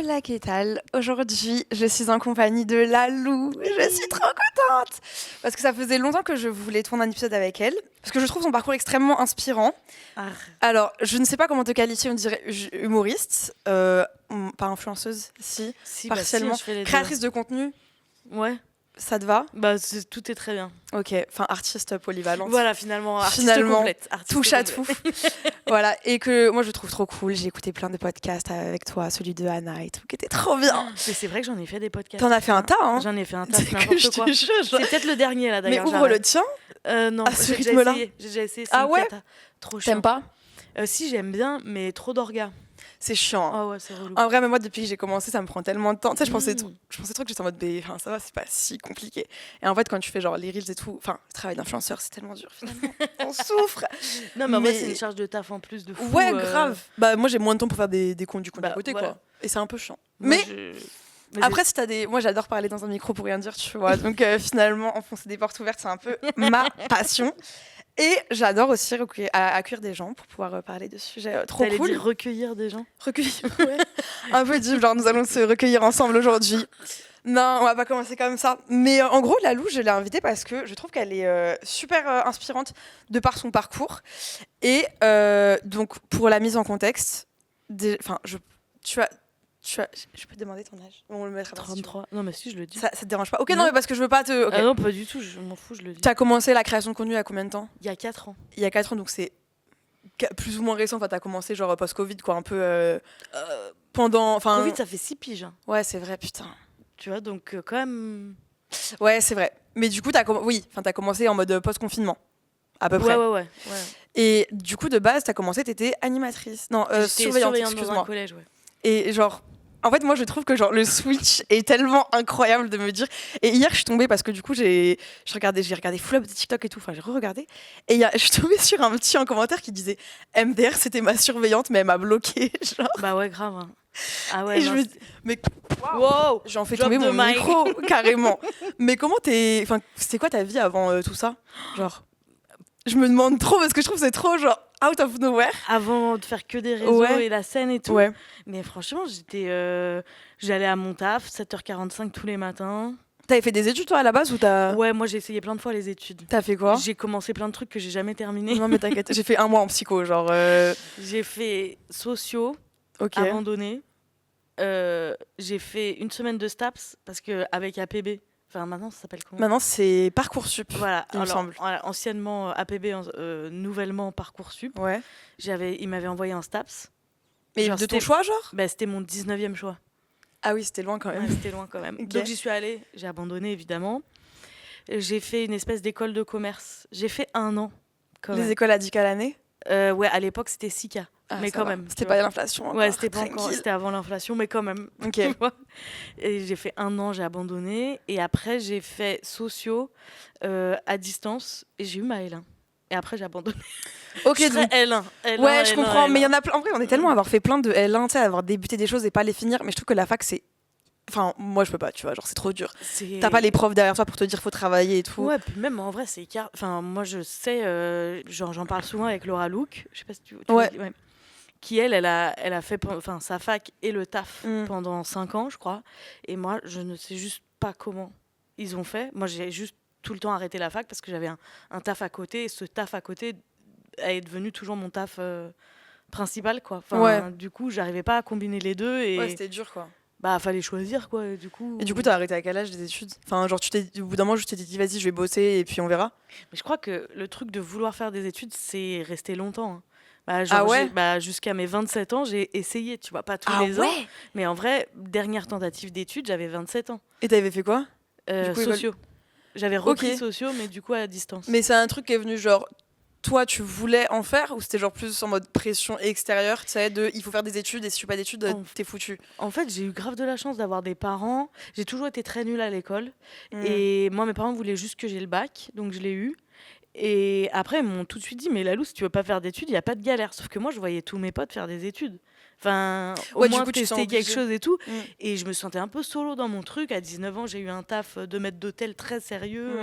Hola, ¿qué tal? Aujourd'hui, je suis en compagnie de Lalou. Je suis trop contente parce que ça faisait longtemps que je voulais tourner un épisode avec elle parce que je trouve son parcours extrêmement inspirant. Ah. Alors, je ne sais pas comment te qualifier, on dirait humoriste, pas influenceuse, si partiellement. Bah si, je fais les Créatrice de contenu, Ouais, ça te va? tout est très bien. Ok, enfin artiste polyvalente. Voilà, finalement, artiste Finalement, complète. Artiste touche à complète. tout. Voilà, et que moi je trouve trop cool. J'ai écouté plein de podcasts avec toi, celui de Anna et tout, qui était trop bien. Mais c'est vrai que j'en ai fait des podcasts. T'en as fait un tas, hein? J'en ai fait un tas, C'est c'est que n'importe je quoi. te jure, C'est peut-être le dernier là Mais d'ailleurs. ouvre le tien. Non, à ce j'ai déjà rythme-là. essayé. J'ai déjà essayé. Ah ouais? Trop chiant. T'aimes pas? Si, j'aime bien, mais trop d'orgas. C'est chiant. Hein. Ah ouais, c'est relou. En vrai, mais moi, depuis que j'ai commencé, ça me prend tellement de temps. Tu sais, je pensais trop que j'étais en mode, enfin, ça va, c'est pas si compliqué. Et en fait, quand tu fais genre les reels et tout, enfin, le travail d'influenceur, c'est tellement dur finalement. On souffre. Non, mais en vrai, c'est une charge de taf en plus de fou. Ouais, grave. Bah, moi, j'ai moins de temps pour faire des comptes du coup à côté, voilà. quoi. Et c'est un peu chiant. Moi, Mais après, si t'as des. Moi, j'adore parler dans un micro pour rien dire, tu vois. Donc, finalement, enfoncer des portes ouvertes, c'est un peu ma passion. Et j'adore aussi accueillir des gens pour pouvoir parler de sujets trop T'allais cool. dire recueillir des gens. Recueillir, ouais. Un peu du genre, nous allons se recueillir ensemble aujourd'hui. Non, on va pas commencer comme ça. Mais en gros, Lalou, je l'ai invitée parce que je trouve qu'elle est super inspirante de par son parcours. Et donc, pour la mise en contexte, je peux te demander ton âge? On le mettra pas. 33. Non, mais si, je le dis. Ça te dérange pas? Ok, non, mais parce que je veux pas te. Okay. Ah non, pas du tout, je m'en fous, je le dis. Tu as commencé la création de contenu il y a combien de temps? Il y a 4 ans. Il y a 4 ans, donc c'est plus ou moins récent. Enfin, t'as commencé genre post-Covid, quoi, un peu pendant. Enfin, Covid, ça fait 6 piges. Hein. Ouais, c'est vrai, putain. Tu vois, donc quand même. Ouais, c'est vrai. Mais du coup, t'as commencé en mode post-confinement, à peu près. Ouais. Et du coup, de base, t'as commencé, t'étais animatrice. Non, surveillante, excuse-moi. Dans un collège, ouais. Et genre. En fait, moi, je trouve que genre le switch est tellement incroyable de me dire. Et hier, je suis tombée parce que du coup, j'ai regardé full up de TikTok et tout. Enfin, j'ai re-regardé. Et je suis tombée sur un petit en commentaire qui disait MDR, c'était ma surveillante, mais elle m'a bloquée. Genre. Bah ouais, grave. Hein. Ah ouais. Et je me dis, mais wow, j'en fais tomber mon micro carrément. Mais comment enfin, c'était quoi ta vie avant tout ça? Genre, je me demande trop parce que je trouve que c'est trop genre out of nowhere. Avant de faire que des réseaux et la scène et tout. Ouais. Mais franchement, j'allais à mon taf, 7h45 tous les matins. T'avais fait des études toi à la base ou t'as... Ouais, moi j'ai essayé plein de fois les études. T'as fait quoi? J'ai commencé plein de trucs que j'ai jamais terminé. Non mais t'inquiète, j'ai fait 1 mois en psycho, genre... J'ai fait sociaux, abandonné. J'ai fait 1 semaine de STAPS parce qu'avec APB... Enfin, maintenant, ça s'appelle comment? Maintenant, c'est Parcoursup, voilà, il me semble. Voilà, anciennement APB, nouvellement Parcoursup. Ouais. Il m'avait envoyé un STAPS. Mais genre, de ton choix, genre? Bah, c'était mon 19e choix. Ah oui, c'était loin quand même. Ouais, c'était loin quand même. Okay. Donc, j'y suis allée. J'ai abandonné, évidemment. J'ai fait une espèce d'école de commerce. J'ai fait 1 an. Les écoles à 10 à l'année? Ouais, à l'époque, c'était 6K. Mais quand même. C'était pas l'inflation. Ouais, c'était pas encore. C'était avant l'inflation, mais quand même. Ok. Et j'ai fait 1 an, j'ai abandonné. Et après, j'ai fait sociaux à distance. Et j'ai eu ma L1. Et après, j'ai abandonné. Ok, donc L1. Ouais, je comprends. Mais il y en a plein. En vrai, on est tellement à avoir fait plein de L1, tu sais, à avoir débuté des choses et pas les finir. Mais je trouve que la fac, c'est. Enfin, moi, je peux pas, tu vois, genre, c'est trop dur. T'as pas les profs derrière toi pour te dire faut travailler et tout. Ouais, puis même en vrai, c'est. Enfin, moi, je sais, j'en parle souvent avec Laura Luke. Je sais pas si tu ouais. Ouais. Qui elle a fait sa fac et le taf pendant 5 ans, je crois. Et moi, je ne sais juste pas comment ils ont fait. Moi, j'ai juste tout le temps arrêté la fac parce que j'avais un taf à côté. Et ce taf à côté est devenu toujours mon taf principal, quoi. Enfin, du coup, j'arrivais pas à combiner les deux. Et ouais, c'était dur, quoi. Bah, fallait choisir, quoi. Et du coup, t'as arrêté à quel âge des études? Enfin, genre, au bout d'un moment, je t'ai dit, vas-y, je vais bosser et puis on verra. Mais je crois que le truc de vouloir faire des études, c'est rester longtemps. Hein. Jusqu'à mes 27 ans, j'ai essayé, tu vois, pas tous les ans. Mais en vrai, dernière tentative d'études, j'avais 27 ans. Et t'avais fait quoi? Sociaux. J'avais repris sociaux, mais du coup à distance. Mais c'est un truc qui est venu genre, toi, tu voulais en faire ou c'était genre plus en mode pression extérieure, tu sais, il faut faire des études et si tu fais pas d'études, t'es foutu? En fait, j'ai eu grave de la chance d'avoir des parents. J'ai toujours été très nulle à l'école. Et moi, mes parents voulaient juste que j'ai le bac, donc je l'ai eu. Et après, ils m'ont tout de suite dit, mais Lalou, si tu veux pas faire d'études, il n'y a pas de galère. Sauf que moi, je voyais tous mes potes faire des études. Enfin, au moins tester quelque chose et tout. Et je me sentais un peu solo dans mon truc. À 19 ans, j'ai eu un taf de maître d'hôtel très sérieux.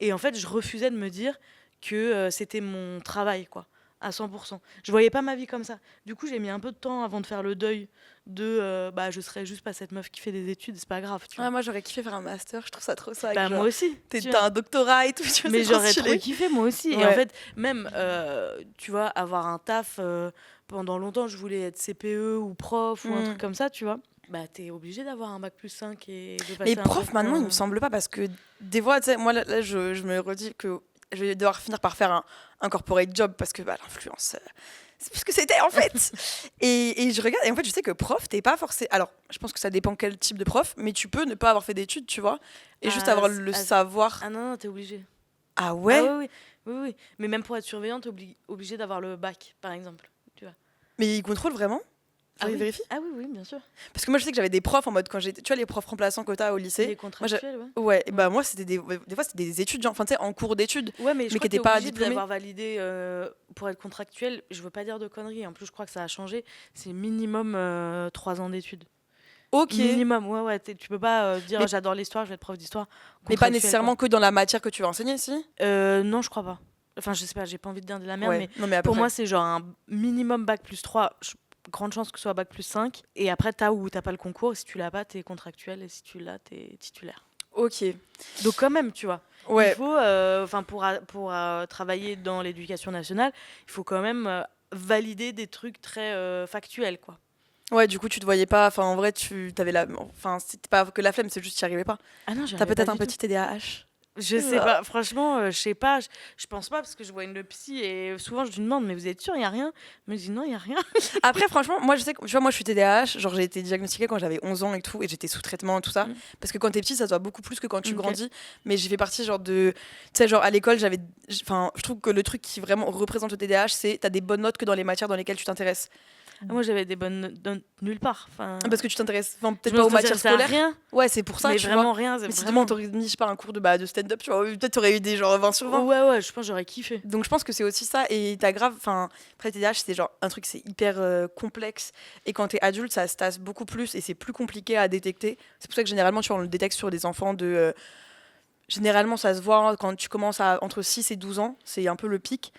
Et en fait, je refusais de me dire que c'était mon travail, quoi. à 100%. Je voyais pas ma vie comme ça. Du coup, j'ai mis un peu de temps avant de faire le deuil de je serais juste pas cette meuf qui fait des études, c'est pas grave, tu vois. Moi, j'aurais kiffé faire un master. Je trouve ça trop ça. Bah, moi aussi. T'as un doctorat et tout. Tu vois, Mais c'est trop j'aurais stylé. trop kiffé, moi aussi. Et Ouais. en fait, même, tu vois, avoir un taf, pendant longtemps, je voulais être CPE ou prof ou un truc comme ça, tu vois. Bah, t'es obligé d'avoir un bac plus 5 et de passer Mais un prof, concours, maintenant, il me semble pas parce que des fois, tu sais, moi, là, je me redis que je vais devoir finir par faire un corporate job parce que l'influence, c'est plus ce que c'était en fait. et je regarde, et en fait, je sais que prof, t'es pas forcément. Alors, je pense que ça dépend quel type de prof, mais tu peux ne pas avoir fait d'études, tu vois, et juste avoir le savoir. Ah non, t'es obligé. Ah ouais? Ah oui. Mais même pour être surveillante, t'es obligé d'avoir le bac, par exemple. Tu vois. Mais ils contrôlent vraiment? Ah Ils oui. vérifient? Ah oui, bien sûr. Parce que moi, je sais que j'avais des profs en mode quand j'étais. Tu vois, les profs remplaçants que t'as au lycée. Les contractuels, ouais. Ouais, bah moi, c'était des fois, c'était des étudiants, enfin, tu sais, en cours d'études. Ouais, mais je Mais crois qui que étaient t'es pas obligé diplômés. d'avoir validé pour être contractuel. Je veux pas dire de conneries. En plus, je crois que ça a changé. C'est minimum 3 ans d'études. Ok. Minimum, ouais. Tu peux pas dire Mais- j'adore l'histoire, je vais être prof d'histoire. Mais pas Contractuel, nécessairement que dans la matière que tu vas enseigner, si? quoi. Non, je crois pas. Enfin, je sais pas, j'ai pas envie de dire de la merde, Ouais. mais Non, mais à peu pour près. moi, c'est genre un minimum bac plus 3. Grande chance que ce soit bac plus 5. Et après, t'as ou t'as pas le concours. Et si tu l'as pas, t'es contractuel. Et si tu l'as, t'es titulaire. Ok. Donc, quand même, tu vois. Ouais. Il faut, pour travailler dans l'éducation nationale, il faut quand même valider des trucs très factuels, quoi. Ouais, du coup, tu te voyais pas. Enfin, en vrai, tu t'avais la. Enfin, c'était pas que la flemme, c'est juste que tu n'y arrivais pas. Ah non, j'y T'as arrivais peut-être pas un du tout. petit TDAH. Je sais pas, franchement, je sais pas. Je pense pas parce que je vois une psy et souvent je lui demande, mais vous êtes sûr, il y a rien? Elle me dit non, il y a rien. Après, franchement, moi, je sais que. Tu vois, moi, je suis TDAH. Genre, j'ai été diagnostiquée quand j'avais 11 ans et tout. Et j'étais sous traitement et tout ça. Mm. Parce que quand t'es petit, ça se voit beaucoup plus que quand tu Ok. grandis. Mais j'ai fait partie, genre, de. Tu sais, genre, à l'école, j'avais. Enfin, je trouve que le truc qui vraiment représente le TDAH, c'est t'as des bonnes notes que dans les matières dans lesquelles tu t'intéresses. Ah, moi, j'avais des bonnes notes nulle part. Enfin, Parce que tu t'intéresses. Enfin, je peut-être me pas aux intéressais matières à scolaires. rien, Ouais, c'est pour ça, mais tu vraiment vois. rien. Mais si Vraiment... demain, t'aurais mis, je sais pas, un cours de stand-up, tu vois, peut-être t'aurais eu des genre 20 sur 20. Ouais, je pense que j'aurais kiffé. Donc je pense que c'est aussi ça. Et t'as grave. Enfin, après, TDAH, c'est genre un truc, c'est hyper complexe. Et quand t'es adulte, ça se tasse beaucoup plus et c'est plus compliqué à détecter. C'est pour ça que généralement, tu vois, on le détecte sur des enfants de. Généralement, ça se voit quand tu commences à entre 6 et 12 ans. C'est un peu le pic.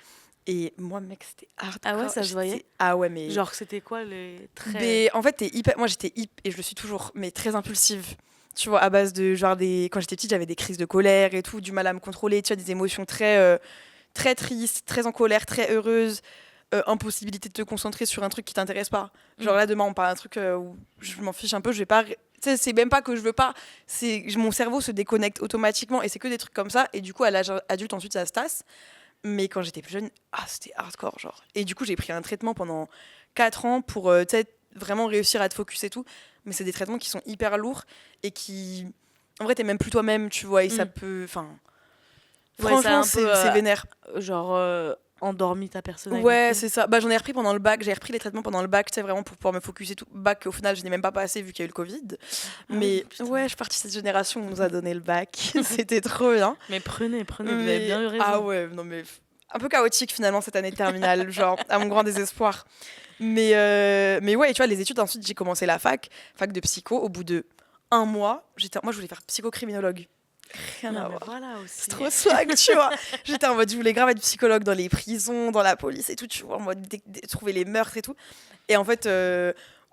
Et moi, mec, c'était hardcore. Ah ouais, ça se voyait. Ah ouais, mais. Genre, c'était quoi les traits? Mais en fait, moi, j'étais hyper. Et je le suis toujours, mais très impulsive. Tu vois, à base de genre des. Quand j'étais petite, j'avais des crises de colère et tout, du mal à me contrôler. Tu vois, des émotions très tristes, très en colère, très heureuses. Impossibilité de te concentrer sur un truc qui t'intéresse pas. Genre là, demain, on parle d'un truc où je m'en fiche un peu, je vais pas. Tu sais, c'est même pas que je veux pas, c'est mon cerveau se déconnecte automatiquement et c'est que des trucs comme ça. Et du coup, à l'âge adulte, ensuite, ça se tasse. Mais quand j'étais plus jeune, c'était hardcore, genre. Et du coup, j'ai pris un traitement pendant 4 ans pour tu sais, vraiment réussir à te focus et tout. Mais c'est des traitements qui sont hyper lourds et qui. En vrai, t'es même plus toi-même, tu vois, et ça peut. Enfin. Ouais, ça a Franchement, un peu, c'est vénère. genre endormi ta personnalité. Ouais, c'est ça. Bah, j'en ai repris pendant le bac. J'ai repris les traitements pendant le bac, tu sais, vraiment pour pouvoir me focus et tout. Bac, au final, je n'ai même pas passé vu qu'il y a eu le Covid. Mais putain. ouais, je suis partie de cette génération où on nous a donné le bac. C'était trop bien. Mais prenez, vous avez bien eu raison. Ah ouais, non mais un peu chaotique finalement cette année de terminale, genre à mon grand désespoir. Mais ouais, et tu vois, les études, ensuite j'ai commencé la fac de psycho. Au bout de 1 mois, moi je voulais faire psychocriminologue. Rien à mais voir. voilà aussi. C'est trop swag, tu vois. J'étais en mode, je voulais grave être psychologue dans les prisons, dans la police et tout, tu vois, en mode trouver les meurtres et tout. Et en fait,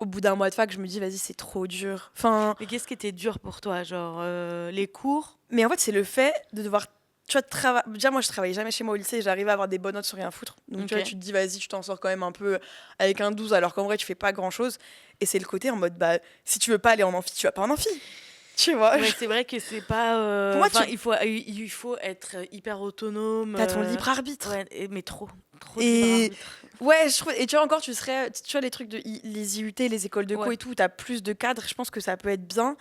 au bout d'1 mois de fac, je me dis, vas-y, c'est trop dur. Enfin, Mais qu'est-ce qui était dur pour toi? Genre les cours? mais en fait, c'est le fait de devoir. Tu vois, déjà, moi, je travaillais jamais chez moi au lycée et j'arrivais à avoir des bonnes notes sur rien foutre. Donc, tu vois, tu te dis, vas-y, tu t'en sors quand même un peu avec un 12, alors qu'en vrai, tu fais pas grand-chose. Et c'est le côté en mode, bah, si tu veux pas aller en amphi, tu vas pas en amphi. Tu vois. Ouais, c'est vrai que c'est pas. Pour moi, il faut être hyper autonome. T'as ton libre arbitre. Ouais, mais trop de Et libre arbitre. ouais, je trouve. Et tu vois, encore, tu vois, les trucs les IUT, les écoles de co et tout, t'as plus de cadres. Je pense que ça peut être bien.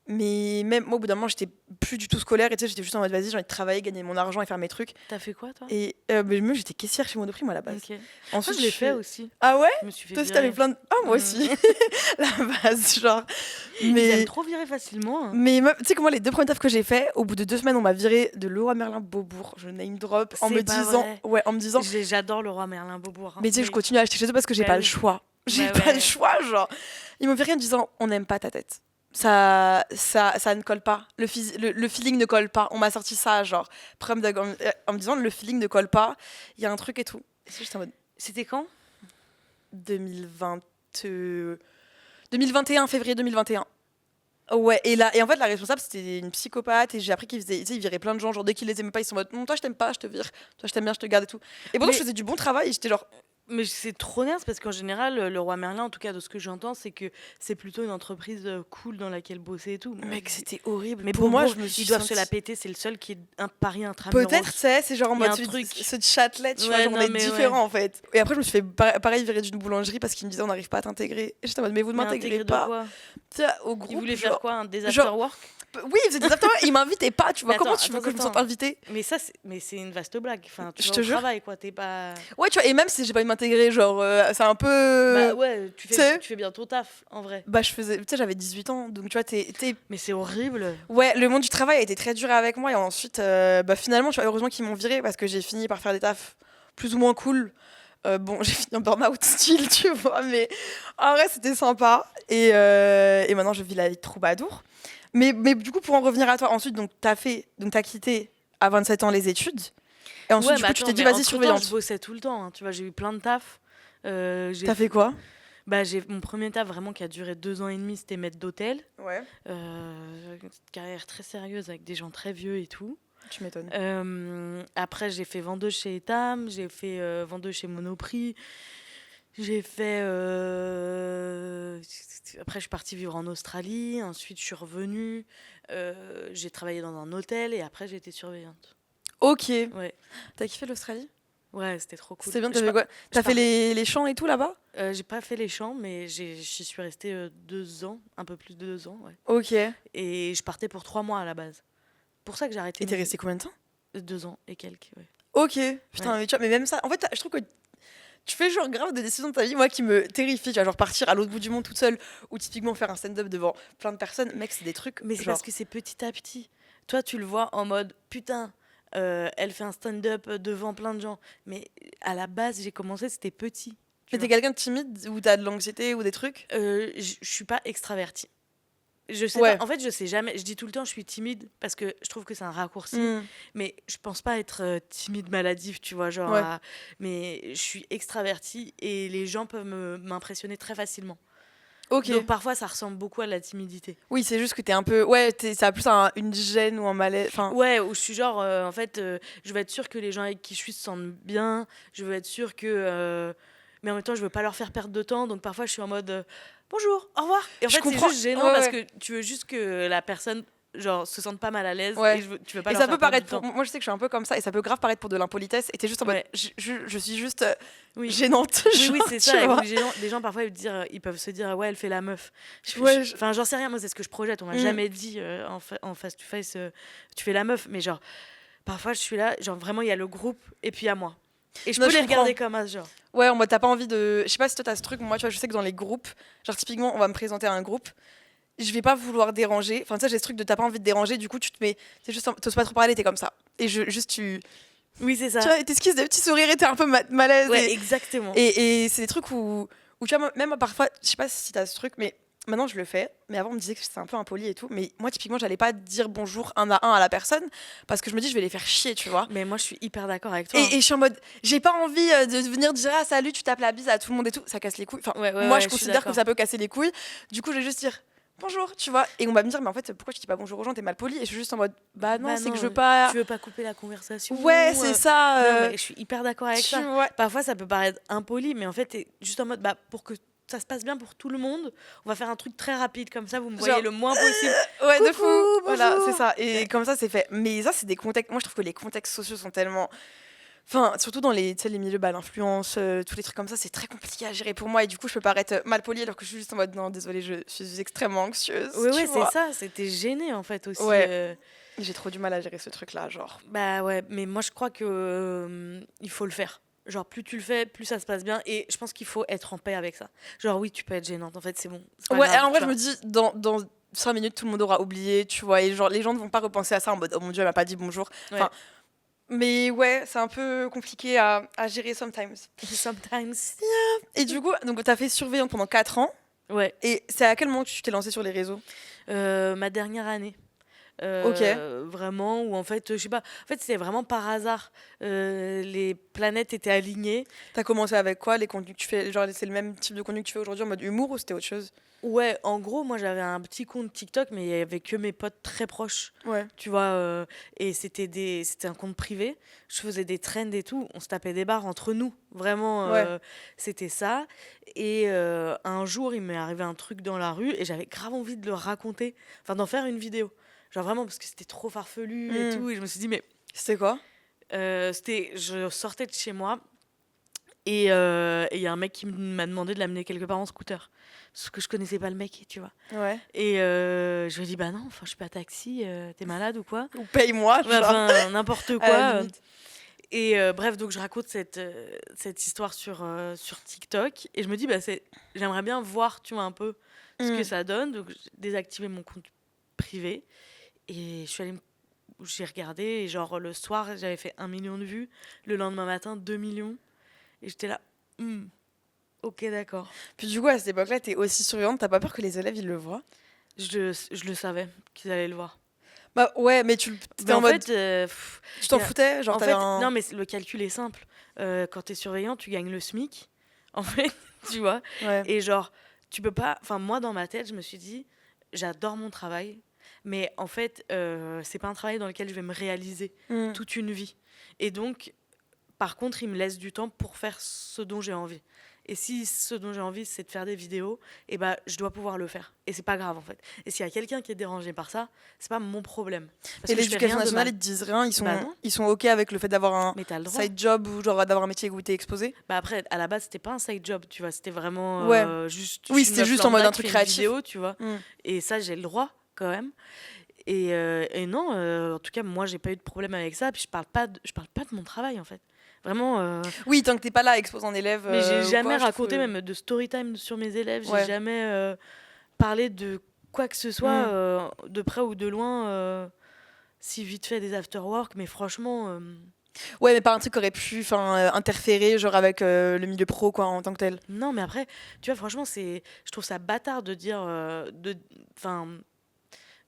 Mais même moi, au bout d'un moment, j'étais plus du tout scolaire. Et tu sais, j'étais juste en mode, vas-y, j'ai envie de travailler, gagner mon argent et faire mes trucs. T'as fait quoi, toi? Et mais moi, j'étais caissière chez Monoprix, moi, à la base. Ok. Ensuite, Moi, je l'ai fait aussi. Ah ouais? Je me suis fait Toi aussi, virer. t'avais plein de. Ah, moi aussi. La base, genre. Ils Mais. aiment trop virer facilement. Hein. Mais tu sais que moi, les 2 premiers tafs que j'ai fait, au bout de 2 semaines, on m'a viré de Leroy Merlin Beaubourg. Je name drop en C'est me pas disant. vrai. Ouais, en me disant. J'adore le roi Merlin Beaubourg. Hein. Mais tu sais, je continue à acheter chez eux parce que j'ai Bah pas oui. le choix. J'ai Bah pas ouais. le choix, genre. Ils m'ont viré en me disant, on n'aime pas ta tête. Ça ne colle pas. Le feeling ne colle pas. On m'a sorti ça, genre, en me disant, le feeling ne colle pas. Il y a un truc et tout. Et c'est juste en mode. C'était quand? 2020, 2021, février 2021. Ouais, et en fait, la responsable, c'était une psychopathe, et j'ai appris qu'il faisait, tu sais, il virait plein de gens, genre dès qu'il les aimait pas, ils sont en mode, non, toi je t'aime pas, je te vire, toi je t'aime bien, je te garde et tout. Et pourtant, je Mais faisais du bon travail, et j'étais genre, Mais c'est trop nerveux parce qu'en général, le Roi Merlin, en tout cas de ce que j'entends, c'est que c'est plutôt une entreprise cool dans laquelle bosser et tout. mec, c'était horrible. Mais Pour bon, moi, gros, je me suis ils doivent se la sentie... péter, c'est le seul qui est un pari intramuros. Peut-être, tu sais, c'est genre en Il y a mode un celui truc. ce de Châtelet, tu vois, Ouais, genre on non, est mais différents en fait. Et après, je me suis fait pareil virer d'une boulangerie parce qu'ils me disaient on n'arrive pas à t'intégrer. Et j'étais en mode, mais vous ne Mais m'intégrez intégré de pas. quoi? Tu sais, au groupe. Ils voulaient genre, faire quoi? Des genre- after-work? Oui, ils faisaient des after ils m'invitaient pas, tu vois. Mais Comment attends, tu veux que je me attends. sente invitée? Mais ça, c'est une vaste blague. Enfin, tu Je vas te au jure. travail, quoi. T'es pas. Ouais, tu vois, et même si j'ai pas envie de m'intégrer, genre, c'est un peu. Bah ouais, tu sais. fais bien ton taf, en vrai. Bah, je faisais. Tu sais, j'avais 18 ans, donc tu vois, Mais c'est horrible. Ouais, le monde du travail a été très dur avec moi, et ensuite, bah, finalement, tu vois, heureusement qu'ils m'ont viré parce que j'ai fini par faire des tafs plus ou moins cool. Bon, j'ai fini en burn-out style, tu vois, mais en vrai, c'était sympa. Et maintenant, je vis la vie de troubadour. Mais du coup, pour en revenir à toi, ensuite, donc, t'as quitté à 27 ans les études. Et ensuite, Ouais, du bah coup, tu attends, t'es dit, mais vas-y, entre-temps, surveillante. je bossais tout le temps, hein. Tu vois, j'ai eu plein de tafs. T'as fait quoi? Bah, j'ai mon premier taf vraiment qui a duré 2 ans et demi, c'était maître d'hôtel. Ouais, Une carrière très sérieuse avec des gens très vieux et tout. tu m'étonnes. Après, j'ai fait vendeuse chez Etam, j'ai fait vendeuse chez Monoprix. J'ai fait. Après, je suis partie vivre en Australie. Ensuite, je suis revenue. J'ai travaillé dans un hôtel et après, j'ai été surveillante. Ok. Ouais, T'as kiffé l'Australie? ouais, c'était trop cool. C'était bien, Je t'as fait par- quoi? T'as je fait par- les champs et tout là-bas? J'ai pas fait les champs, mais j'y suis restée 2 ans, un peu plus de 2 ans, ouais. Ok. Et Et je partais pour 3 mois à la base. Pour ça que j'ai arrêté. t'es resté combien de temps? 2 ans et quelques, ouais. Ok. Putain, Ouais. mais, tu vois, mais même ça, en fait, je trouve que tu fais genre grave des décisions de ta vie, moi, qui me terrifient. Tu vois, genre partir à l'autre bout du monde toute seule ou typiquement faire un stand-up devant plein de personnes. Mec, c'est des trucs. Mais c'est genre... parce que c'est petit à petit. Toi, tu le vois en mode putain, elle fait un stand-up devant plein de gens. Mais à la base, j'ai commencé, c'était petit. Mais t'es quelqu'un de timide ou t'as de l'anxiété ou des trucs? Je suis pas extravertie. Je sais Ouais. pas, en fait, je sais jamais. Je dis tout le temps, je suis timide parce que je trouve que c'est un raccourci. Mm. Mais je pense pas être timide maladive, tu vois, genre. Ouais. Mais je suis extravertie et les gens peuvent m'impressionner très facilement. Ok. Donc parfois, ça ressemble beaucoup à la timidité. Oui, c'est juste que t'es un peu. Ouais, ça a plus une gêne ou un malaise. Enfin, Ouais, où je suis genre, en fait, je veux être sûre que les gens avec qui je suis se sentent bien. Je veux être sûre que. Mais en même temps, je veux pas leur faire perdre de temps. Donc parfois, je suis en mode bonjour, au revoir. Et en Je fait, c'est comprends. juste gênant Ouais, parce ouais. que tu veux juste que la personne genre se sente pas mal à l'aise. Ouais. Et tu veux pas et leur ça faire peut perdre paraître du pour. temps. Moi, je sais que je suis un peu comme ça et ça peut grave paraître pour de l'impolitesse. Et t'es juste en mode. Ouais. Je suis juste Oui. gênante. Oui, genre, c'est tu ça. Et vois. donc, les gens parfois ils peuvent se dire ouais, elle fait la meuf. Ouais, Enfin, j'en sais rien. Moi, c'est ce que je projette. On m'a Mm. jamais dit en face to face, tu fais la meuf. Mais genre, parfois, je suis là. Genre, vraiment, il y a le groupe et puis il y a moi. Et je Non, peux je les regarder comprends. comme un genre. Ouais, en mode t'as pas envie de. Je sais pas si toi t'as ce truc, moi tu vois, je sais que dans les groupes, genre typiquement on va me présenter à un groupe, je vais pas vouloir déranger. Enfin, tu sais, j'ai ce truc de t'as pas envie de déranger, du coup tu te mets. C'est juste, t'oses pas trop parler, t'es comme ça. Et juste tu. Oui, c'est ça. Tu vois, t'esquisses des petits sourires et t'es un peu malaise. Ouais, exactement. Et c'est des trucs où tu vois, même parfois, je sais pas si t'as ce truc, mais maintenant je le fais. Mais avant on me disait que c'était un peu impoli et tout. Mais moi typiquement, j'allais pas dire bonjour un à un à la personne parce que je me dis je vais les faire chier, tu vois. Mais moi, je suis hyper d'accord avec toi. Et je suis en mode, j'ai pas envie de venir dire ah salut, tu tapes la bise à tout le monde et tout, ça casse les couilles. Enfin, Ouais, ouais, moi ouais, je je suis considère que d'accord. ça peut casser les couilles. Du coup, je vais juste dire bonjour, tu vois. Et on va me dire, mais en fait, pourquoi tu dis pas bonjour aux gens, t'es mal poli. Et je suis juste en mode, bah non, Bah c'est que non, je veux pas. Tu veux pas couper la conversation. Ouais, c'est ça. Non, mais je suis hyper d'accord avec tu ça. vois. Parfois, ça peut paraître impoli, mais en fait, t'es juste en mode, bah, pour que ça se passe bien pour tout le monde, on va faire un truc très rapide, comme ça, vous me voyez Genre, le moins possible. Ouais, de Coucou, fou. Voilà, bonjour. c'est ça. Et comme ça, c'est fait. Mais ça, c'est des contextes. Moi, je trouve que les contextes sociaux sont tellement. Enfin, surtout dans tu sais, les milieux, bah, l'influence, tous les trucs comme ça, c'est très compliqué à gérer pour moi. Et du coup, je peux paraître mal polie alors que je suis juste en mode non, désolée, je suis extrêmement anxieuse. Oui, tu ouais, vois. c'est ça. C'était gêné, en fait, aussi. Ouais. J'ai trop du mal à gérer ce truc-là, genre. Bah ouais, mais moi, je crois que il faut le faire. Genre, plus tu le fais, plus ça se passe bien. Et je pense qu'il faut être en paix avec ça. Genre, oui, tu peux être gênante. En fait, c'est bon. C'est pas Ouais, grave, en vrai, tu je me vois. dis, dans 5 minutes, tout le monde aura oublié, tu vois. Et genre, les gens ne vont pas repenser à ça en mode, oh mon dieu, elle m'a pas dit bonjour. Ouais. Enfin, mais ouais, c'est un peu compliqué à gérer sometimes. Sometimes. Et du coup, donc, t'as fait surveillante pendant 4 ans. Ouais. Et c'est à quel moment que tu t'es lancée sur les réseaux? Ma dernière année. Ok. vraiment, où en fait, je sais pas, en fait, c'était vraiment par hasard. Les planètes étaient alignées. T'as commencé avec quoi, les contenus que tu fais? Genre, c'est le même type de contenu que tu fais aujourd'hui en mode humour ou c'était autre chose? Ouais, en gros, moi j'avais un petit compte TikTok, mais il y avait que mes potes très proches, Ouais. tu vois, et c'était un compte privé. Je faisais des trends et tout, on se tapait des barres entre nous, vraiment, Ouais. c'était ça. Et un jour, il m'est arrivé un truc dans la rue et j'avais grave envie de le raconter, enfin d'en faire une vidéo. Genre vraiment parce que c'était trop farfelu et Hmm. tout, et je me suis dit, mais C'était quoi? je sortais de chez moi. Et il y a un mec qui m'a demandé de l'amener quelque part en scooter. Sauf que je connaissais pas le mec, tu vois. Ouais. Et je lui ai dit, bah non, enfin, je suis pas taxi, t'es malade ou quoi? Ou paye-moi, Ouais, genre, enfin, n'importe à la quoi. limite. Et bref, donc je raconte cette histoire sur TikTok. Et je me dis, bah, j'aimerais bien voir, tu vois, un peu ce que Hmm. ça donne. Donc j'ai désactivé mon compte privé. Et j'ai regardé. Et genre, le soir, j'avais fait 1 million de vues. Le lendemain matin, 2 millions. Et j'étais là, ok, d'accord. Puis du coup, à cette époque-là, t'es aussi surveillante, t'as pas peur que les élèves, ils le voient? Je le savais qu'ils allaient le voir. Bah ouais, mais t'étais Mais en en mode, fait, tu t'en y a- foutais? Genre, en t'avais fait, un... non, mais le calcul est simple. Quand t'es surveillant, tu gagnes le SMIC, en fait, tu vois. Ouais. Et genre, tu peux pas. Enfin, moi, dans ma tête, je me suis dit, j'adore mon travail, mais en fait, c'est pas un travail dans lequel je vais me réaliser Hmm. toute une vie. Et donc, par contre, il me laisse du temps pour faire ce dont j'ai envie. Et si ce dont j'ai envie, c'est de faire des vidéos, et ben, je dois pouvoir le faire. Et c'est pas grave, en fait. Et s'il y a quelqu'un qui est dérangé par ça, c'est pas mon problème. Parce Et que je fais l'éducation rien de nationale, mal. ils te disent rien, Bah non, ils sont ok avec le fait d'avoir un mais t'as le droit. side job ou genre d'avoir un métier où t'es exposé? Bah après, à la base, c'était pas un side job, tu vois. C'était vraiment Ouais. juste. Je Oui, suis une c'était meuf juste en mode lambda un qui truc fait une créatif. vidéo, tu vois. Hmm. Et ça, j'ai le droit, quand même. Et non, en tout cas, moi, j'ai pas eu de problème avec ça. Puis je parle pas de mon travail, en fait. Vraiment. Oui, tant que t'es pas là exposant d'élèves Mais j'ai ou jamais quoi, je trouve raconté que... même de story time sur mes élèves. J'ai Ouais. jamais parlé de quoi que ce soit, Hmm. de près ou de loin. Si vite fait des after work, mais franchement. Ouais, mais pas un truc qui aurait pu interférer genre avec le milieu pro quoi en tant que tel. Non, mais après, tu vois, franchement, je trouve ça bâtard de dire, enfin,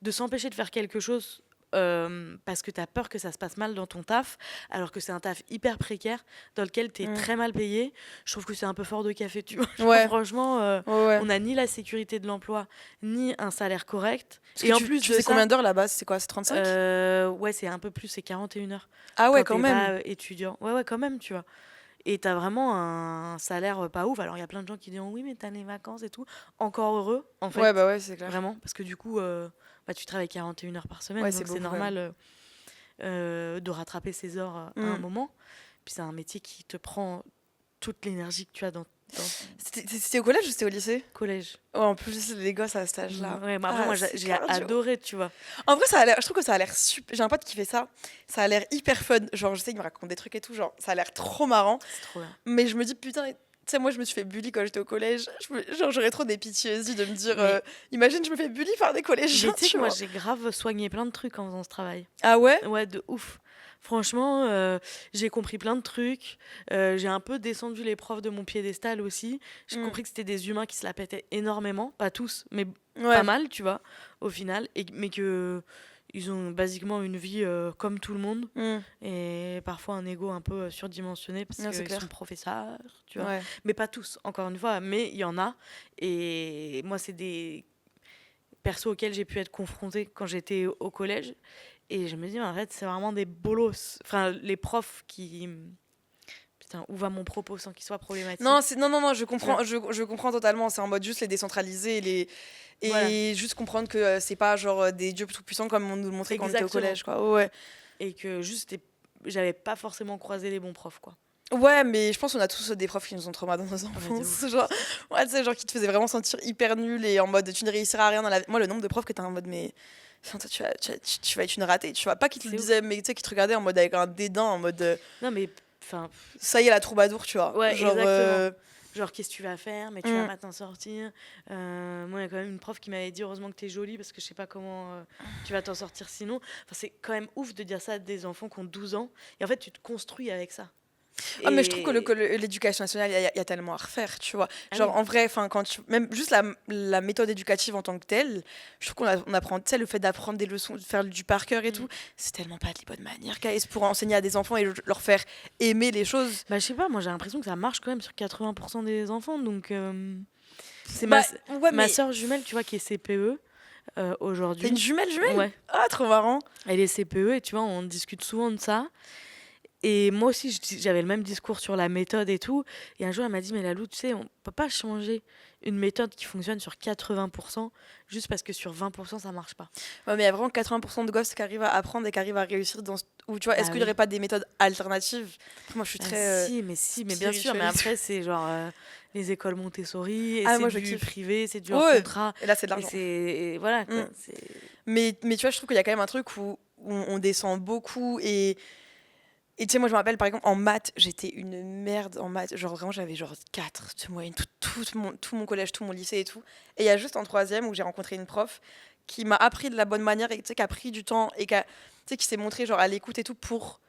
de s'empêcher de faire quelque chose parce que tu as peur que ça se passe mal dans ton taf, alors que c'est un taf hyper précaire dans lequel tu es Hmm. très mal payé. Je trouve que c'est un peu fort de café, tu vois. Genre, Ouais. franchement, Ouais, ouais. on n'a ni la sécurité de l'emploi, ni un salaire correct. Parce Et que en plus tu de fais ça, combien d'heures là-bas? C'est quoi? C'est 35? ouais, c'est un peu plus, c'est 41 heures Ah ouais, quand quand t'es même. pas étudiant. Ouais, ouais, quand même, tu vois. Et t'as vraiment un salaire pas ouf. Alors il y a plein de gens qui disent oui, mais t'as les vacances et tout. Encore heureux, en Ouais, fait. bah ouais, c'est clair. Vraiment. Parce que du coup, bah, tu travailles 41 heures par semaine. Ouais, c'est Donc c'est beaucoup quand même. normal de rattraper ces heures à un Hmm. moment. Puis c'est un métier qui te prend toute l'énergie que tu as dans C'était au collège ou c'était au lycée? le collège. Ouais, en plus les gosses à cet âge-là. Ouais, mais après, Ah, moi, c'est j'ai cardio. adoré, tu vois. En vrai, je trouve que ça a l'air super. J'ai un pote qui fait ça. Ça a l'air hyper fun. Genre, je sais, il me raconte des trucs et tout. Genre, ça a l'air trop marrant. C'est trop bien. Mais je me dis, putain, tu sais, moi, je me suis fait bully quand j'étais au collège. Genre, j'aurais trop des PTSD de me dire, Mais, imagine, je me fais bully par des collégiens, mais tu sais tu que moi, vois. j'ai grave soigné plein de trucs en faisant ce travail. Ah ouais? Ouais, de ouf. Franchement, j'ai compris plein de trucs. J'ai un peu descendu les profs de mon piédestal aussi. J'ai Hmm. compris que c'était des humains qui se la pétaient énormément. Pas tous, mais Ouais. pas mal, tu vois, au final. Mais que ils ont basiquement une vie comme tout le monde. Hmm. Et parfois un ego un peu surdimensionné parce Non, c'est qu'ils clair. sont professeurs, tu vois. Ouais. Mais pas tous, encore une fois. Mais il y en a. Et moi, c'est des persos auxquels j'ai pu être confrontée quand j'étais au collège. Et je me dis, mais en fait, c'est vraiment des bolos. Enfin, les profs qui. Putain, où va mon propos sans qu'il soit problématique? Non, non, je Tu vois. comprends, je comprends totalement. C'est en mode juste les décentraliser et Voilà. juste comprendre que c'est pas genre des dieux tout puissants comme on nous le montrait quand on était au Exactement. collège, quoi. Ouais. Et que juste, j'avais pas forcément croisé les bons profs, quoi. Ouais, mais je pense qu'on a tous des profs qui nous ont traumas dans nos Ouais, de enfances. ouf. Genre, ouais, tu sais, genre qui te faisaient vraiment sentir hyper nul et en mode tu ne réussiras à rien dans la vie. Moi, le nombre de profs que t'as en mode, mais enfin, toi, tu vas être une ratée. Tu vois, pas qu'ils te le C'est ouf. disaient, mais tu sais, qui te regardaient en mode avec un dédain, en mode Non, mais. Enfin. ça y est, la troubadour, tu vois. Ouais, Genre, exactement. Genre, qu'est-ce que tu vas faire? Mais tu vas Mm. pas t'en sortir. Moi, il y a quand même une prof qui m'avait dit heureusement que t'es jolie parce que je sais pas comment tu vas t'en sortir sinon. Enfin, c'est quand même ouf de dire ça à des enfants qui ont 12 ans. Et en fait, tu te construis avec ça. Ah, mais je trouve que l'éducation nationale, il y a tellement à refaire, tu vois. Ah Genre, oui. en vrai, même juste la méthode éducative en tant que telle, je trouve on apprend, tu sais, le fait d'apprendre des leçons, de faire du par cœur et tout, Mm. c'est tellement pas de la bonne manière, guys, pour enseigner à des enfants et leur faire aimer les choses. Bah, je sais pas, moi j'ai l'impression que ça marche quand même sur 80% des enfants. Donc, c'est Bah, ouais, ma mais sœur jumelle, tu vois, qui est CPE t'as aujourd'hui. une jumelle? Ouais, Ah, trop marrant. elle est CPE et tu vois, on discute souvent de ça. Et moi aussi, j'avais le même discours sur la méthode et tout. Et un jour, elle m'a dit, mais Lalou, tu sais, on peut pas changer une méthode qui fonctionne sur 80% juste parce que sur 20%, ça marche pas. Ouais, mais il y a vraiment 80% de gosses qui arrivent à apprendre et qui arrivent à réussir ou tu vois, est-ce Bah qu'il y aurait oui. pas des méthodes alternatives? Moi, je suis Bah très si, mais bien sûr. Mais spiritualiste. après, c'est genre les écoles Montessori, et Ah, c'est moi, je du kiffe. privé, c'est du hors Ouais, contrat. et là, c'est de Et l'argent. voilà, Mm. quoi. Mais tu vois, je trouve qu'il y a quand même un truc où on descend beaucoup. Et tu sais, moi, je me rappelle, par exemple, en maths, j'étais une merde en maths. Genre, vraiment, j'avais genre 4 de moyenne, tout mon collège, tout mon lycée et tout. Et il y a juste en troisième où j'ai rencontré une prof qui m'a appris de la bonne manière et tu sais, qui a pris du temps et qui s'est montrée genre à l'écoute et tout pour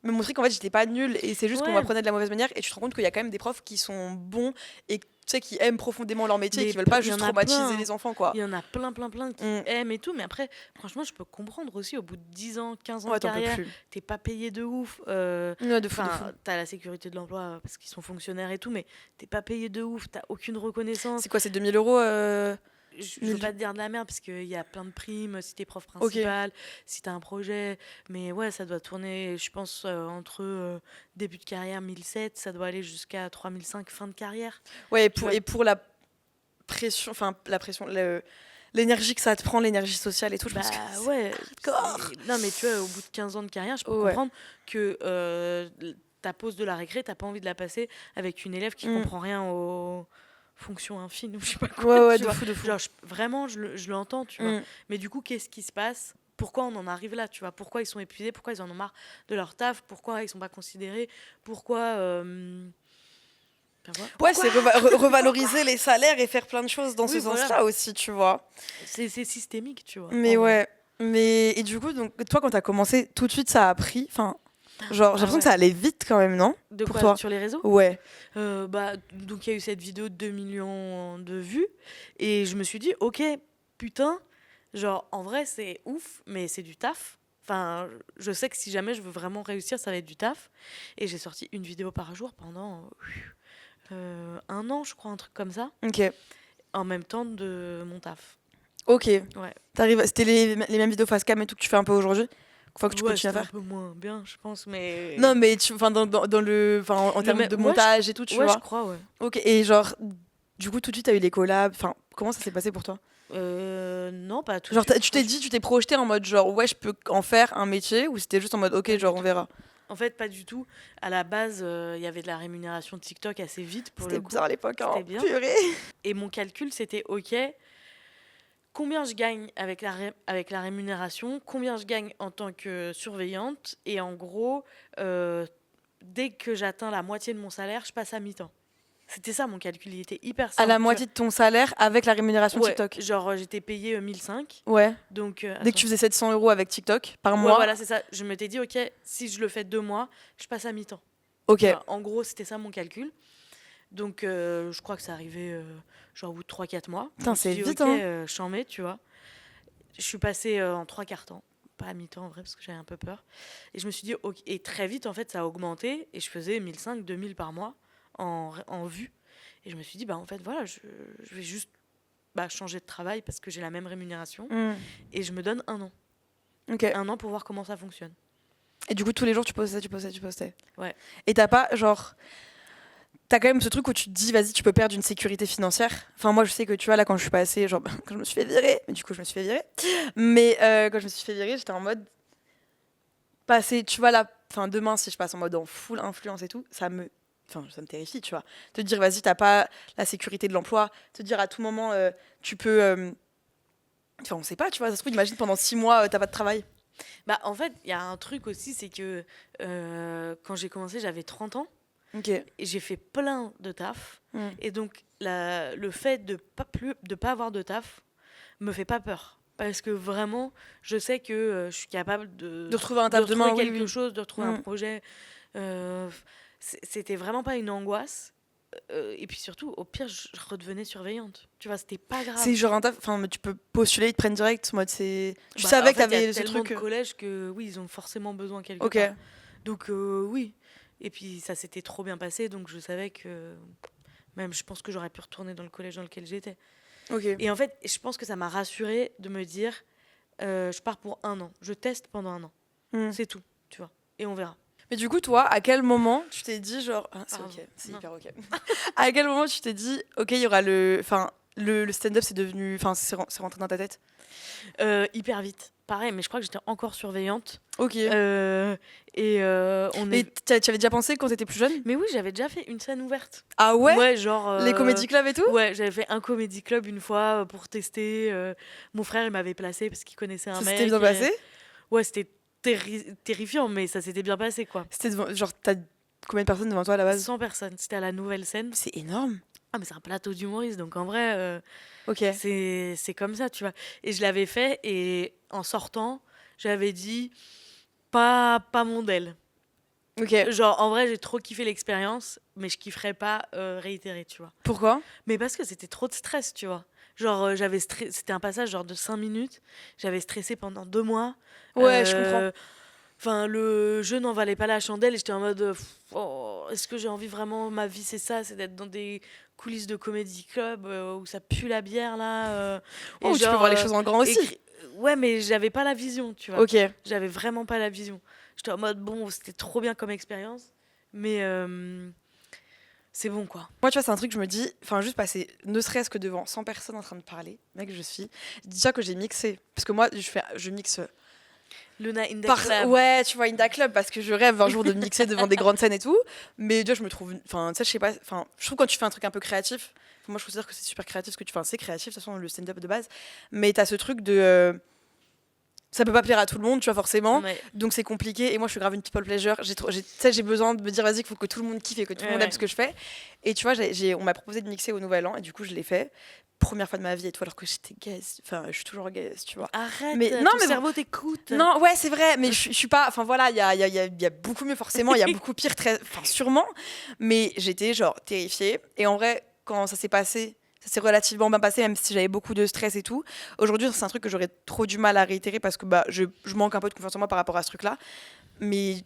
me montrer qu'en fait, j'étais pas nulle et c'est juste qu'on Ouais, m'apprenait de la mauvaise manière. Et tu te rends compte qu'il y a quand même des profs qui sont bons et tu sais, qui aiment profondément leur métier et mais qui veulent pas il y juste en a traumatiser plein, hein. les enfants, quoi. Il y en a plein qui Mm. aiment et tout. Mais après, franchement, je peux comprendre aussi, au bout de 10 ans, 15 ans de Ouais, t'en peux carrière, plus. t'es pas payé de ouf. Ouais, de fou, de fou. Enfin, t'as la sécurité de l'emploi parce qu'ils sont fonctionnaires et tout, mais t'es pas payé de ouf, t'as aucune reconnaissance. C'est quoi, c'est 2000 € Je veux pas te dire de la merde parce qu'il y a plein de primes si t'es prof Ok. principal, si t'as un projet. Mais ouais, ça doit tourner, je pense, entre début de carrière 1007, ça doit aller jusqu'à 3005 fin de carrière. Ouais, Tu vois. et pour la pression, l'énergie que ça te prend, l'énergie sociale et tout, je pense que Bah c'est ouais. hardcore. Non, mais tu vois, au bout de 15 ans de carrière, je peux Ouais. comprendre que ta pause de la récré, t'as pas envie de la passer avec une élève qui Mm. comprend rien aux fonctions infines ou je sais pas quoi. Ouais, ouais, Tu de vois. fou, de fou. Genre, vraiment, je l'entends, tu vois. Mm. Mais du coup, qu'est-ce qui se passe? Pourquoi on en arrive là, tu vois? Pourquoi ils sont épuisés? Pourquoi ils en ont marre de leur taf? Pourquoi ils sont pas considérés? Pourquoi enfin, voilà. Ouais, Pourquoi c'est revaloriser les salaires et faire plein de choses dans ce Oui, voilà. sens-là aussi, tu vois. C'est systémique, tu vois, Mais en vrai. ouais. Et du coup, donc, toi, quand t'as commencé, tout de suite, ça a pris. Enfin, genre, j'ai Ah l'impression que ouais. ça allait vite quand même, non? De Pour quoi? toi? Sur les réseaux? Ouais. Bah, donc il y a eu cette vidéo de 2 millions de vues et je me suis dit, ok, putain, genre en vrai c'est ouf, mais c'est du taf. Enfin, je sais que si jamais je veux vraiment réussir, ça va être du taf. Et j'ai sorti une vidéo par jour pendant 1 an, je crois, un truc comme ça, Ok. en même temps de mon taf. Ok. Ouais, C'était les mêmes vidéos face cam et tout que tu fais un peu aujourd'hui? Faut que tu ouais, continues à c'était un faire? peu moins bien, je pense, mais Non, mais enfin, en le termes même, de montage et tout, tu ouais, je vois. crois, ouais. Ok, et genre, du coup, tout de suite, t'as eu les collabs. Enfin, comment ça s'est passé pour toi? Non, pas tout de Genre, suite, tu t'es dit, tu t'es projeté en mode genre, ouais, je peux en faire un métier, ou c'était juste en mode, ok, pas du genre, on tout. verra. En fait, pas du tout. À la base, il y avait de la rémunération de TikTok assez vite pour C'était le bien coup. à l'époque, hein. C'était bien. Purée. Et mon calcul, c'était OK, combien je gagne avec avec la rémunération, combien je gagne en tant que surveillante. Et en gros, dès que j'atteins la moitié de mon salaire, je passe à mi-temps. C'était ça mon calcul, il était hyper À la simple. moitié de ton salaire avec la rémunération Ouais, TikTok. genre j'étais payée 1005. Ouais. Donc, Dès que attends. tu faisais 700 € avec TikTok par Ouais, mois. voilà, c'est ça. Je m'étais dit, OK, si je le fais 2 mois, je passe à mi-temps. Ok. Tu vois, en gros, c'était ça mon calcul. Donc, je crois que ça arrivait genre au bout de 3-4 mois. Je Putain, me suis c'est dit, vite, ok, hein. j'en mets, tu vois. Je suis passée en 3/4 temps. Pas à mi-temps, en vrai, parce que j'avais un peu peur. Et je me suis dit, ok. Et très vite, en fait, ça a augmenté. Et je faisais 1005, 2000 par mois en vue. Et je me suis dit, bah, en fait, voilà, je vais juste changer de travail parce que j'ai la même rémunération. Hmm. Et je me donne 1 an. Ok. 1 an pour voir comment ça fonctionne. Et du coup, tous les jours, tu postais. Ouais. Et t'as pas, genre. T'as quand même ce truc où tu te dis, vas-y, tu peux perdre une sécurité financière. Enfin, moi, je sais que tu vois, là, quand je suis passée, genre, quand je me suis fait virer, mais du coup, je me suis fait virer. Mais quand je me suis fait virer, j'étais en mode. Passer, tu vois, là, enfin, demain, si je passe en mode en full influence et tout, ça me terrifie, tu vois. Te dire, vas-y, t'as pas la sécurité de l'emploi. Te dire, à tout moment, tu peux. Enfin, on sait pas, tu vois. Ça se trouve, imagine pendant 6 mois, t'as pas de travail. Bah, en fait, il y a un truc aussi, c'est que quand j'ai commencé, j'avais 30 ans. Ok. Et j'ai fait plein de taf. Mm. Et donc, le fait de pas avoir de taf me fait pas peur. Parce que vraiment, je sais que je suis capable De retrouver un de taf retrouver demain, oui, quelque oui. chose, de retrouver un Mm. projet. Euh, c'était vraiment pas une angoisse. Et puis surtout, au pire, je redevenais surveillante. Tu vois, c'était pas grave. C'est genre un taf, enfin, tu peux postuler, ils te prennent direct, en mode c'est. Tu Bah, savais en que fait, il y a t'avais ce tellement truc. de collèges que oui, ils ont forcément besoin quelque Ok, part. Donc oui. Et puis ça s'était trop bien passé, donc je savais que même je pense que j'aurais pu retourner dans le collège dans lequel j'étais. ok. Et en fait, je pense que ça m'a rassurée de me dire, je pars pour 1 an, je teste pendant 1 an, Hmm. c'est tout, tu vois. Et on verra. Mais du coup, toi, à quel moment tu t'es dit, genre. Ah, c'est Pardon. ok, c'est Non. hyper ok. À quel moment tu t'es dit, ok, il y aura le. Enfin, le stand-up, c'est devenu. Enfin, c'est rentré dans ta tête. Hyper vite. Pareil, mais je crois que j'étais encore surveillante. Ok. On Mais est. tu avais déjà pensé quand t'étais plus jeune? Mais oui, j'avais déjà fait une scène ouverte. Ah ouais? Genre. Les comédie clubs et tout? Ouais, j'avais fait un comédie club une fois pour tester. Mon frère, il m'avait placé parce qu'il connaissait un Ça mec. s'était bien passé? Ouais, c'était terrifiant, mais ça s'était bien passé, quoi. C'était devant. Genre, t'as combien de personnes devant toi à la base? 100 personnes. C'était à la nouvelle scène. C'est énorme. Ah, mais c'est un plateau d'humoristes, donc en vrai, Ok. c'est comme ça, tu vois. Et je l'avais fait, et en sortant, j'avais dit pas mon del. Ok. Genre, en vrai, j'ai trop kiffé l'expérience, mais je kifferais pas réitérer, tu vois. Pourquoi? Mais parce que c'était trop de stress, tu vois. Genre, c'était un passage genre de 5 minutes. J'avais stressé pendant 2 mois. Ouais, je comprends. Enfin, le jeu n'en valait pas la chandelle et j'étais en mode oh, est-ce que j'ai envie vraiment, ma vie c'est ça, c'est d'être dans des coulisses de comédie club où ça pue la bière là Oh, tu peux voir les choses en grand aussi. Ouais, mais j'avais pas la vision, tu vois. Ok. J'avais vraiment pas la vision. J'étais en mode bon, c'était trop bien comme expérience, mais c'est bon quoi. Moi, tu vois, c'est un truc que je me dis, enfin, juste passer, ne serait-ce que devant 100 personnes en train de parler, mec, je suis. Déjà que j'ai mixé. Parce que moi, je mixe. Luna in the club. Ouais, tu vois, Inda Club, parce que je rêve un jour de mixer devant des grandes scènes et tout. Mais déjà, je me trouve. Enfin, tu sais, je sais pas. Enfin, je trouve quand tu fais un truc un peu créatif. Moi, je considère que c'est super créatif ce que tu fais. Enfin, c'est créatif, de toute façon, le stand-up de base. Mais t'as ce truc de. Ça peut pas plaire à tout le monde, tu vois, forcément. Ouais. Donc c'est compliqué. Et moi, je suis grave une people pleasure. Tu sais, j'ai besoin de me dire, vas-y, qu'il faut que tout le monde kiffe et que tout le monde aime ce que je fais. Et tu vois, on m'a proposé de mixer au Nouvel An. Et du coup, je l'ai fait. Première fois de ma vie et tout, alors que j'étais gaze. Enfin, je suis toujours gaze, tu vois. Arrête, Mais- ton non, mais cerveau t'écoute. Non, ouais, c'est vrai, mais je suis pas. Enfin voilà, il y a beaucoup mieux forcément, il y a beaucoup pire, enfin sûrement. Mais j'étais genre terrifiée. Et en vrai, quand ça s'est passé, ça s'est relativement bien passé, même si j'avais beaucoup de stress et tout. Aujourd'hui, c'est un truc que j'aurais trop du mal à réitérer parce que bah, je manque un peu de confiance en moi par rapport à ce truc-là. Mais tu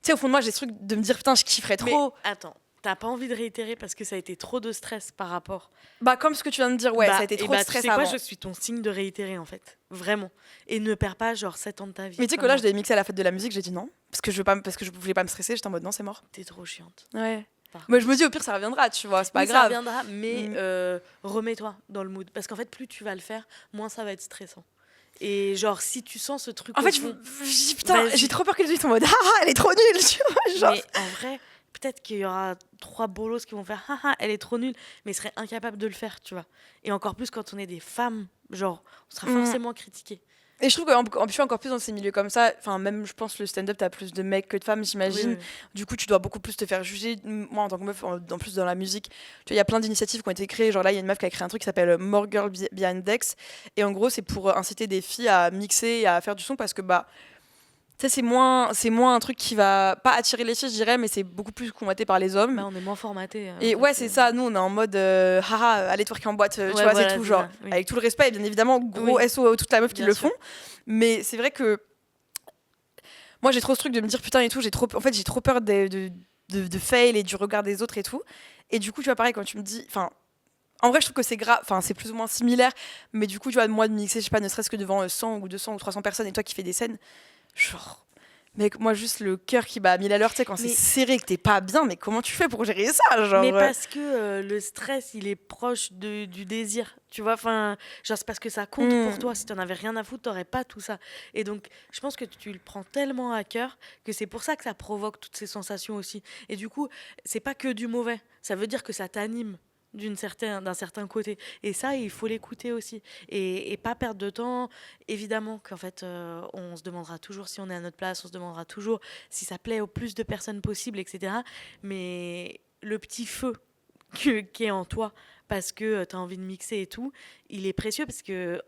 sais, au fond de moi, j'ai ce truc de me dire putain, je kifferais trop. Mais attends, t'as pas envie de réitérer parce que ça a été trop de stress par rapport. Bah, comme ce que tu viens de dire, ouais, ça a été trop de stress tu sais quoi, avant. je suis ton signe de réitérer en fait. Vraiment. Et ne perds pas genre 7 ans de ta vie. Mais tu sais que là, je devais mixer à la fête de la musique, j'ai dit non. Parce que je voulais pas me stresser, j'étais en mode non, c'est mort. T'es trop chiante. Ouais. Par Moi, je me dis au pire, ça reviendra, tu vois, c'est pas Oui, grave. ça reviendra, mais Mm. remets-toi dans le mood. Parce qu'en fait, plus tu vas le faire, moins ça va être stressant. Et genre, si tu sens ce truc. En au fait, fond- putain, Vas-y. j'ai trop peur que les gens soient en mode ah, elle est trop nulle, tu vois. Genre. Mais en vrai, peut-être qu'il y aura 3 bolos qui vont faire haha, elle est trop nulle, mais ils seraient incapables de le faire, tu vois. Et encore plus quand on est des femmes, genre, on sera forcément critiqué. Et je trouve qu'en plus, encore plus dans ces milieux comme ça, enfin, même je pense le stand-up, t'as plus de mecs que de femmes, j'imagine. Oui, oui. Du coup, tu dois beaucoup plus te faire juger. Moi, en tant que meuf, en plus dans la musique, tu vois, il y a plein d'initiatives qui ont été créées. Genre là, il y a une meuf qui a créé un truc qui s'appelle More Girl Behind Decks. Et en gros, c'est pour inciter des filles à mixer et à faire du son parce que, bah, tu sais, c'est moins un truc qui va pas attirer les filles, je dirais, mais c'est beaucoup plus convoité par les hommes. Bah, on est moins formaté. Et ouais, c'est ça. Nous, on est en mode haha, allez twerker en boîte, tu Ouais, vois, voilà, c'est tout. c'est Genre, ça, oui. avec tout le respect, et bien évidemment, gros Oui. SO à toute la meuf qui Bien le sûr. font. Mais c'est vrai que moi, j'ai trop ce truc de me dire putain et tout. En fait, j'ai trop peur de fail et du regard des autres et tout. Et du coup, tu vois, pareil, quand tu me dis. Enfin, en vrai, je trouve que c'est grave. Enfin, c'est plus ou moins similaire. Mais du coup, tu vois, moi, de mixer, je sais pas, ne serait-ce que devant 100 ou 200 ou 300 personnes et toi qui fais des scènes, genre. Mec, moi, juste le cœur qui bat à 1000 à l'heure, tu sais, quand c'est Mais- serré, que t'es pas bien, mais comment tu fais pour gérer ça, genre Mais parce que le stress, il est proche du désir. Tu vois, enfin, genre, c'est parce que ça compte pour toi. Si t'en avais rien à foutre, t'aurais pas tout ça. Et donc, je pense que tu le prends tellement à cœur que c'est pour ça que ça provoque toutes ces sensations aussi. Et du coup, c'est pas que du mauvais. Ça veut dire que ça t'anime d'un certain côté. Et ça, il faut l'écouter aussi. Et pas perdre de temps. Évidemment qu'en fait, on se demandera toujours si on est à notre place, on se demandera toujours si ça plaît au plus de personnes possible, etc. Mais le petit feu qui est en toi, parce que tu as envie de mixer et tout, il est précieux parce que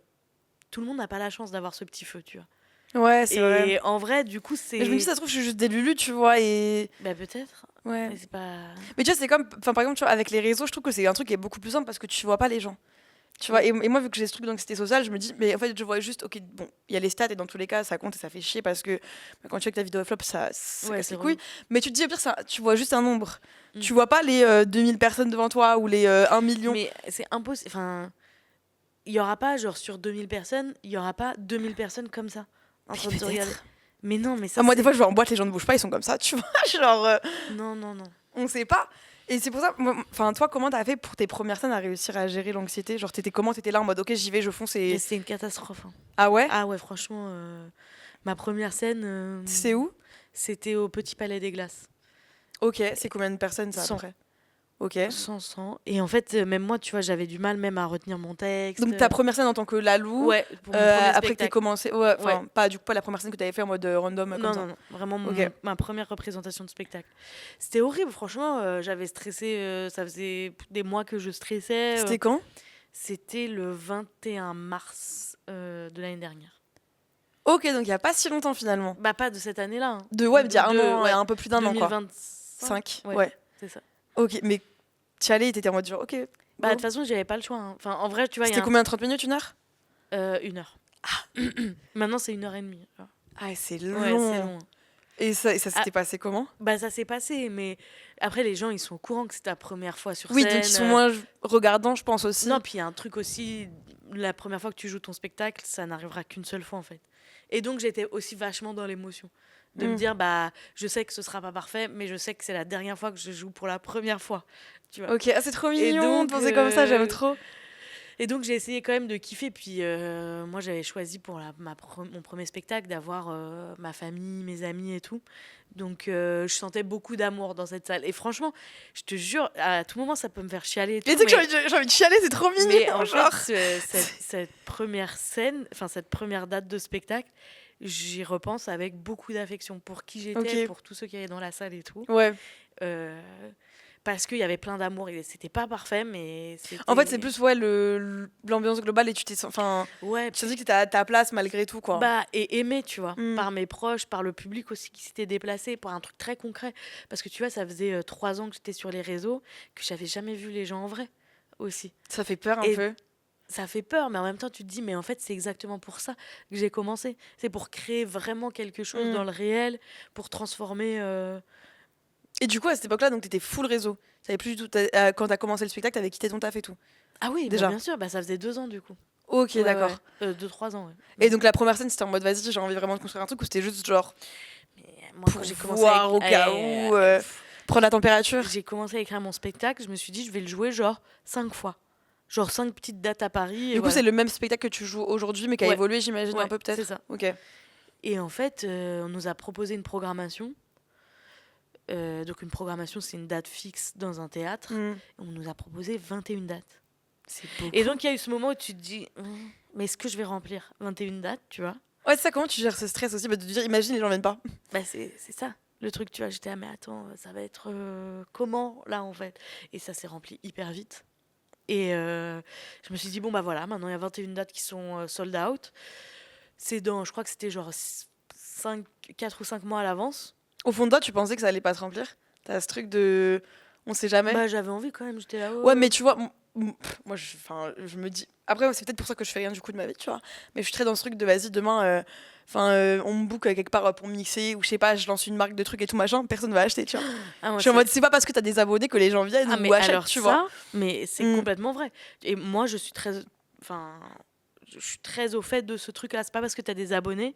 tout le monde n'a pas la chance d'avoir ce petit feu, tu vois. Ouais, c'est vrai. Et en vrai, du coup, c'est... Mais je me dis, ça se trouve, je suis juste des Lulu, tu vois, et. Bah peut-être. Ouais. Mais c'est pas. Mais tu vois, c'est comme, enfin, par exemple, tu vois, avec les réseaux, je trouve que c'est un truc qui est beaucoup plus simple parce que tu vois pas les gens. Tu vois, et moi, vu que j'ai ce truc d'anxiété sociale, je me dis, mais en fait, je vois juste, ok, bon, il y a les stats et dans tous les cas, ça compte et ça fait chier parce que quand tu vois que ta vidéo flop, ça Ouais, casse c'est les couilles. relou. Mais tu te dis, au pire, tu vois juste un nombre. Mm. Tu vois pas les 2000 personnes devant toi ou les 1 million. Mais c'est impossible. Enfin, il y aura pas, genre, sur 2000 personnes, il y aura pas 2000 personnes comme ça, en Mais train de se regarder. peut-être. Mais non, mais Ah, ça, moi, des c'est. fois, je vais en boîte, les gens ne bougent pas, ils sont comme ça, tu vois. Genre, Non, non, non. on sait pas. Et c'est pour ça, enfin, toi, comment t'as fait pour tes premières scènes à réussir à gérer l'anxiété? Genre, t'étais comment? T'étais là en mode, ok, j'y vais, je fonce Mais et. c'était une catastrophe, hein. Ah ouais? Ah ouais, franchement, ma première scène, C'est où? c'était au Petit Palais des Glaces. Ok, c'est combien de personnes ça à peu 100. près? Ok. 100. Et en fait, même moi, tu vois, j'avais du mal même à retenir mon texte. Donc ta première scène en tant que Lalou, Ouais, pour mon premier après que t'aies spectacle. commencé, ouais, Ouais. enfin pas du coup pas la première scène que t'avais fait en mode random comme Non, ça. non, non. Vraiment Ok. ma première représentation de spectacle. C'était horrible, franchement. J'avais stressé. Ça faisait des mois que je stressais. C'était quand? C'était le 21 mars de l'année dernière. Ok, donc il y a pas si longtemps finalement. Bah, pas de cette année-là, hein. De ouais, il y a un an, ouais, un peu plus d'un an quoi. 2025. 5, Ouais, ouais. c'est ça. Ok, mais tu allais, t'étais en mode genre ok. Bah, de go. toute façon, j'avais pas le choix, hein. Enfin, en vrai, tu vois, il y C'était a combien? 30 minutes, 1 heure? 1 heure. Maintenant, c'est 1 heure et demie. Tu vois. Ah c'est Ouais, c'est long. long. Et ça Ah, s'était passé comment? bah, ça s'est passé, mais après, les gens, ils sont au courant que c'est ta première fois sur Oui, scène. donc ils sont moins regardants, je pense aussi. Non, puis il y a un truc aussi, la première fois que tu joues ton spectacle, ça n'arrivera qu'une seule fois, en fait. Et donc, j'étais aussi vachement dans l'émotion. De me dire, bah, je sais que ce sera pas parfait, mais je sais que c'est la dernière fois que je joue pour la première fois. Tu vois. Ok, ah, c'est trop Et mignon de donc, penser comme ça, j'aime trop. et donc j'ai essayé quand même de kiffer. Puis moi, j'avais choisi pour mon premier spectacle d'avoir ma famille, mes amis et tout. Donc je sentais beaucoup d'amour dans cette salle. Et franchement, je te jure, à tout moment, ça peut me faire chialer et tout. Et tu sais que j'ai envie de chialer, c'est trop mignon. Mais en genre. fait, cette première scène, enfin cette première date de spectacle, j'y repense avec beaucoup d'affection pour qui j'étais, Ok. pour tous ceux qui étaient dans la salle et tout. Ouais. Euh, parce qu'il y avait plein d'amour. Et c'était pas parfait, mais c'était... En fait, c'est plus ouais l'ambiance globale et tu t'es enfin Ouais, tu te dis que t'es à ta place malgré tout quoi. bah, et aimé, tu vois, Mm. par mes proches, par le public aussi qui s'était déplacé, pour un truc très concret. Parce que tu vois, ça faisait 3 ans que j'étais sur les réseaux, que j'avais jamais vu les gens en vrai aussi. Ça fait peur un Et peu. ça fait peur, mais en même temps, tu te dis, mais en fait, c'est exactement pour ça que j'ai commencé. C'est pour créer vraiment quelque chose Mm. dans le réel, pour transformer... Et du coup à cette époque-là donc t'étais full réseau. T'avais plus du tout quand t'as commencé le spectacle t'avais quitté ton taf et tout. Ah oui, bah, Déjà. bien sûr, bah, ça faisait 2 ans du coup. Ok Ouais, d'accord. ouais. 2-3 ans, ouais. Et donc la première scène c'était en mode vas-y j'ai envie vraiment de construire un truc ou c'était juste genre Mais moi, pour quand j'ai commencé voir au cas où prendre la température. j'ai commencé à écrire mon spectacle, je me suis dit, je vais le jouer genre 5 fois. Genre 5 petites dates à Paris. Et Du coup voilà. c'est le même spectacle que tu joues aujourd'hui mais qui a Ouais. évolué j'imagine Ouais, un peu peut-être. c'est ça. Ok. Et en fait, on nous a proposé une programmation. Donc une programmation, c'est une date fixe dans un théâtre. Mm. On nous a proposé 21 dates. C'est beau. Et donc il y a eu ce moment où tu te dis, mais est-ce que je vais remplir 21 dates, tu vois? Ouais c'est ça comment tu gères ce stress aussi bah, de te dire imagine les gens viennent pas. Bah c'est ça. Le truc, tu vois, j'étais, ah mais attends, ça va être comment là en fait? Et ça s'est rempli hyper vite. Et je me suis dit, bon bah voilà, maintenant il y a 21 dates qui sont sold out. C'est dans, je crois que c'était genre 4 ou 5 mois à l'avance. Au fond de toi tu pensais que ça allait pas se remplir? T'as ce truc de on sait jamais. Bah j'avais envie quand même, j'étais là. Ouais, mais tu vois, moi, je me dis. Après, c'est peut-être pour ça que je fais rien du coup de ma vie, tu vois. Mais je suis très dans ce truc de vas-y, demain, on me book quelque part pour mixer, ou je sais pas, je lance une marque de trucs et tout machin, personne va acheter, tu vois. Ah, moi, Je suis en c'est- mode, c'est pas parce que t'as des abonnés que les gens viennent Ah, ou mais achètent, alors tu ça, vois. mais c'est Mm. complètement vrai. Et moi, je suis très, enfin, je suis très au fait de ce truc-là. C'est pas parce que tu as des abonnés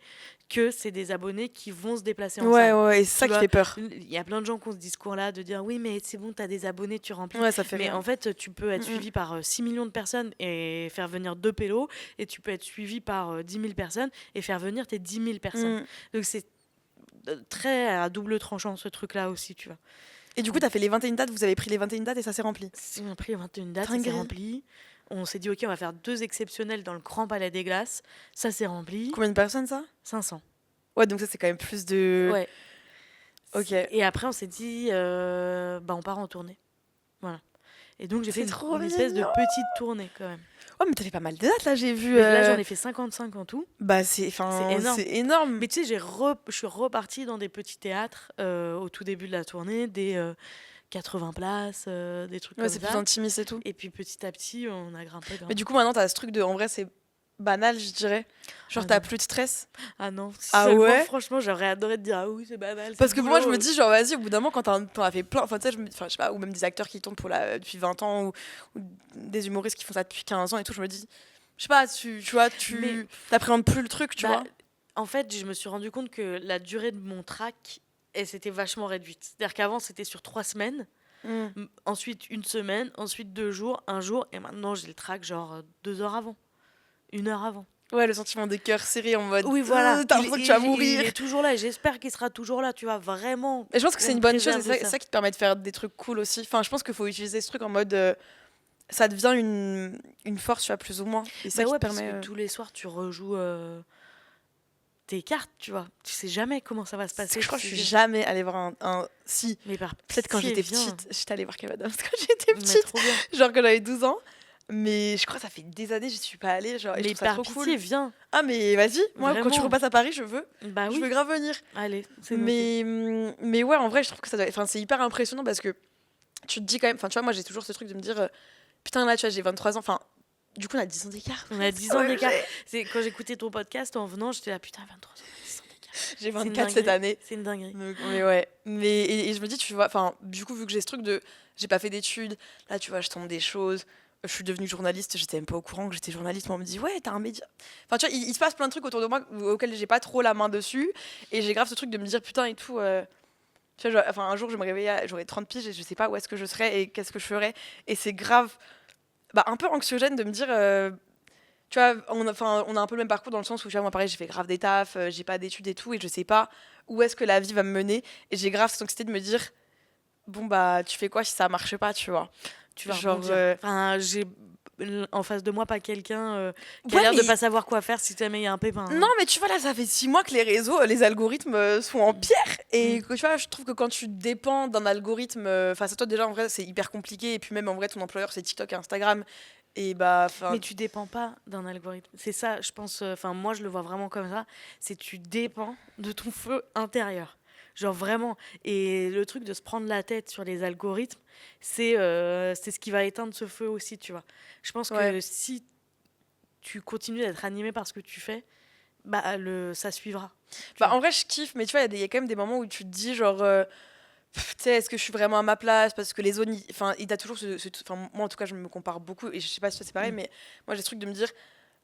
que c'est des abonnés qui vont se déplacer en Ouais, salle. ouais, et c'est ça Tu qui vois, fait peur. Il y a plein de gens qui ont ce discours-là de dire oui, mais c'est bon, tu as des abonnés, tu remplis. Ouais, ça fait Mais rien. en fait, tu peux être Mm, mm. suivi par 6 millions de personnes et faire venir 2 pélos, et tu peux être suivi par 10 000 personnes et faire venir tes 10 000 personnes. Mm. Donc c'est très à double tranchant ce truc-là aussi, tu vois. Et du coup, t'as fait les 21 dates, vous avez pris les 21 dates et ça s'est rempli. On a pris 21 dates, ça s'est Dinguerie. rempli. On s'est dit, ok, on va faire 2 exceptionnels dans le Grand Palais des Glaces. Ça s'est rempli. Combien de personnes ça? 500. Ouais, donc ça, c'est quand même plus de. Ouais. Ok. Et après, on s'est dit, bah, on part en tournée. Voilà. Et donc, j'ai C'est fait trop une espèce de mignon. petite tournée quand même. Ouais, mais t'as fait pas mal de dates, là, j'ai vu. Mais là, j'en ai fait 55 en tout. Bah, C'est énorme. c'est énorme. Mais tu sais, je suis repartie dans des petits théâtres au tout début de la tournée, des 80 places, des trucs Ouais, comme c'est plus ça. intimiste et tout. Et puis petit à petit, on a grimpé Mais du coup, maintenant, t'as ce truc de. En vrai, c'est banal, je dirais. Genre, t'as non. plus de stress. Ah non, Ah seulement, ouais? franchement, j'aurais adoré te dire ah oui, c'est banal. Parce c'est que le moi, je boulot. me dis, genre, vas-y, au bout d'un moment, quand t'en as fait plein, enfin, tu sais, enfin, je sais pas, ou même des acteurs qui tournent depuis 20 ans, ou des humoristes qui font ça depuis 15 ans et tout, je me dis, je sais pas, tu vois, Mais, t'appréhendes plus le truc, tu bah, vois. en fait, je me suis rendu compte que la durée de mon track, elle s'était vachement réduite. C'est-à-dire qu'avant, c'était sur 3 semaines, Mm. ensuite 1 semaine, ensuite 2 jours, un jour, et maintenant, j'ai le track genre 2 heures avant, 1 heure avant. Ouais, le sentiment des cœurs serrés en mode, Oui, voilà. t'as l'impression que tu vas mourir. Il est toujours là et j'espère qu'il sera toujours là, tu vois, vraiment. Et je pense que c'est On une bonne chose et préserve c'est ça. ça qui te permet de faire des trucs cool aussi. Enfin, je pense qu'il faut utiliser ce truc en mode. Ça devient une force, tu vois, plus ou moins. Et ça Bah qui ouais, te parce permet. que tous les soirs, tu rejoues tes cartes, tu vois. Tu sais jamais comment ça va se C'est passer. que je crois que tu je sais suis jamais. jamais allée voir un. Si, Mais par peut-être quand pitié, j'étais viens. petite, j'étais allée voir Kev Adams quand j'étais Mais petite, trop bien. genre quand j'avais 12 ans. Mais je crois que ça fait des années, je suis pas allée, genre, et je Mais trouve ça par trop pitié, cool. viens. Ah, mais vas-y, moi, quand tu Vraiment. repasses à Paris, je veux. Bah Je veux oui. grave venir. Allez, c'est noté. Mais ouais, en vrai, je trouve que ça doit. Enfin, c'est hyper impressionnant parce que tu te dis quand même. Enfin, tu vois, moi, j'ai toujours ce truc de me dire, putain, là, tu vois, j'ai 23 ans. Enfin, du coup, on a 10 ans d'écart. On a 10 ans d'écart. C'est quand j'écoutais ton podcast en venant, j'étais là, putain, 23 ans, on a 10 ans d'écart. J'ai C'est une 24 cette dinguerie. année. C'est une dinguerie. Mais ouais. Et je me dis, tu vois, enfin, du coup, vu que j'ai ce truc de. J'ai pas fait d'études, là, tu vois, je tente des choses. Je suis devenue journaliste, j'étais même pas au courant que j'étais journaliste, mais on me dit, ouais, t'as un média. Enfin, tu vois, il se passe plein de trucs autour de moi auxquels j'ai pas trop la main dessus. Et j'ai grave ce truc de me dire, putain, et tout. Tu vois, enfin, un jour, je me réveillais, j'aurais 30 piges et je sais pas où est-ce que je serais et qu'est-ce que je ferais. Et c'est grave, bah, un peu anxiogène de me dire. Tu vois, on a un peu le même parcours dans le sens où, tu vois, moi, pareil, j'ai fait grave des tafs, j'ai pas d'études et tout, et je sais pas où est-ce que la vie va me mener. Et j'ai grave cette anxiété de me dire, bon, bah, tu fais quoi si ça marche pas, tu vois. Tu vas Genre, rebondir. Enfin, j'ai en face de moi pas quelqu'un qui a ouais, l'air de mais- pas savoir quoi faire si jamais il y a un pépin. Non, mais tu vois, là, ça fait 6 mois que les réseaux, les algorithmes sont en pierre. Et que, tu vois, je trouve que quand tu dépends d'un algorithme, face à toi, déjà, en vrai, c'est hyper compliqué. Et puis même, en vrai, ton employeur, c'est TikTok et Instagram. Et bah, enfin. Mais tu dépends pas d'un algorithme. C'est ça, je pense. Enfin, moi, je le vois vraiment comme ça. C'est tu dépends de ton feu intérieur. Genre vraiment. Et le truc de se prendre la tête sur les algorithmes, c'est ce qui va éteindre ce feu aussi, tu vois. Je pense que Ouais. si tu continues d'être animé par ce que tu fais, bah ça suivra. Bah, vois. en vrai, je kiffe, mais tu vois, il y a quand même des moments où tu te dis, genre, tu sais, est-ce que je suis vraiment à ma place? Parce que les zones, enfin, il y a toujours enfin, moi, en tout cas, je me compare beaucoup, et je sais pas si toi, c'est pareil, Mm. mais moi, j'ai ce truc de me dire,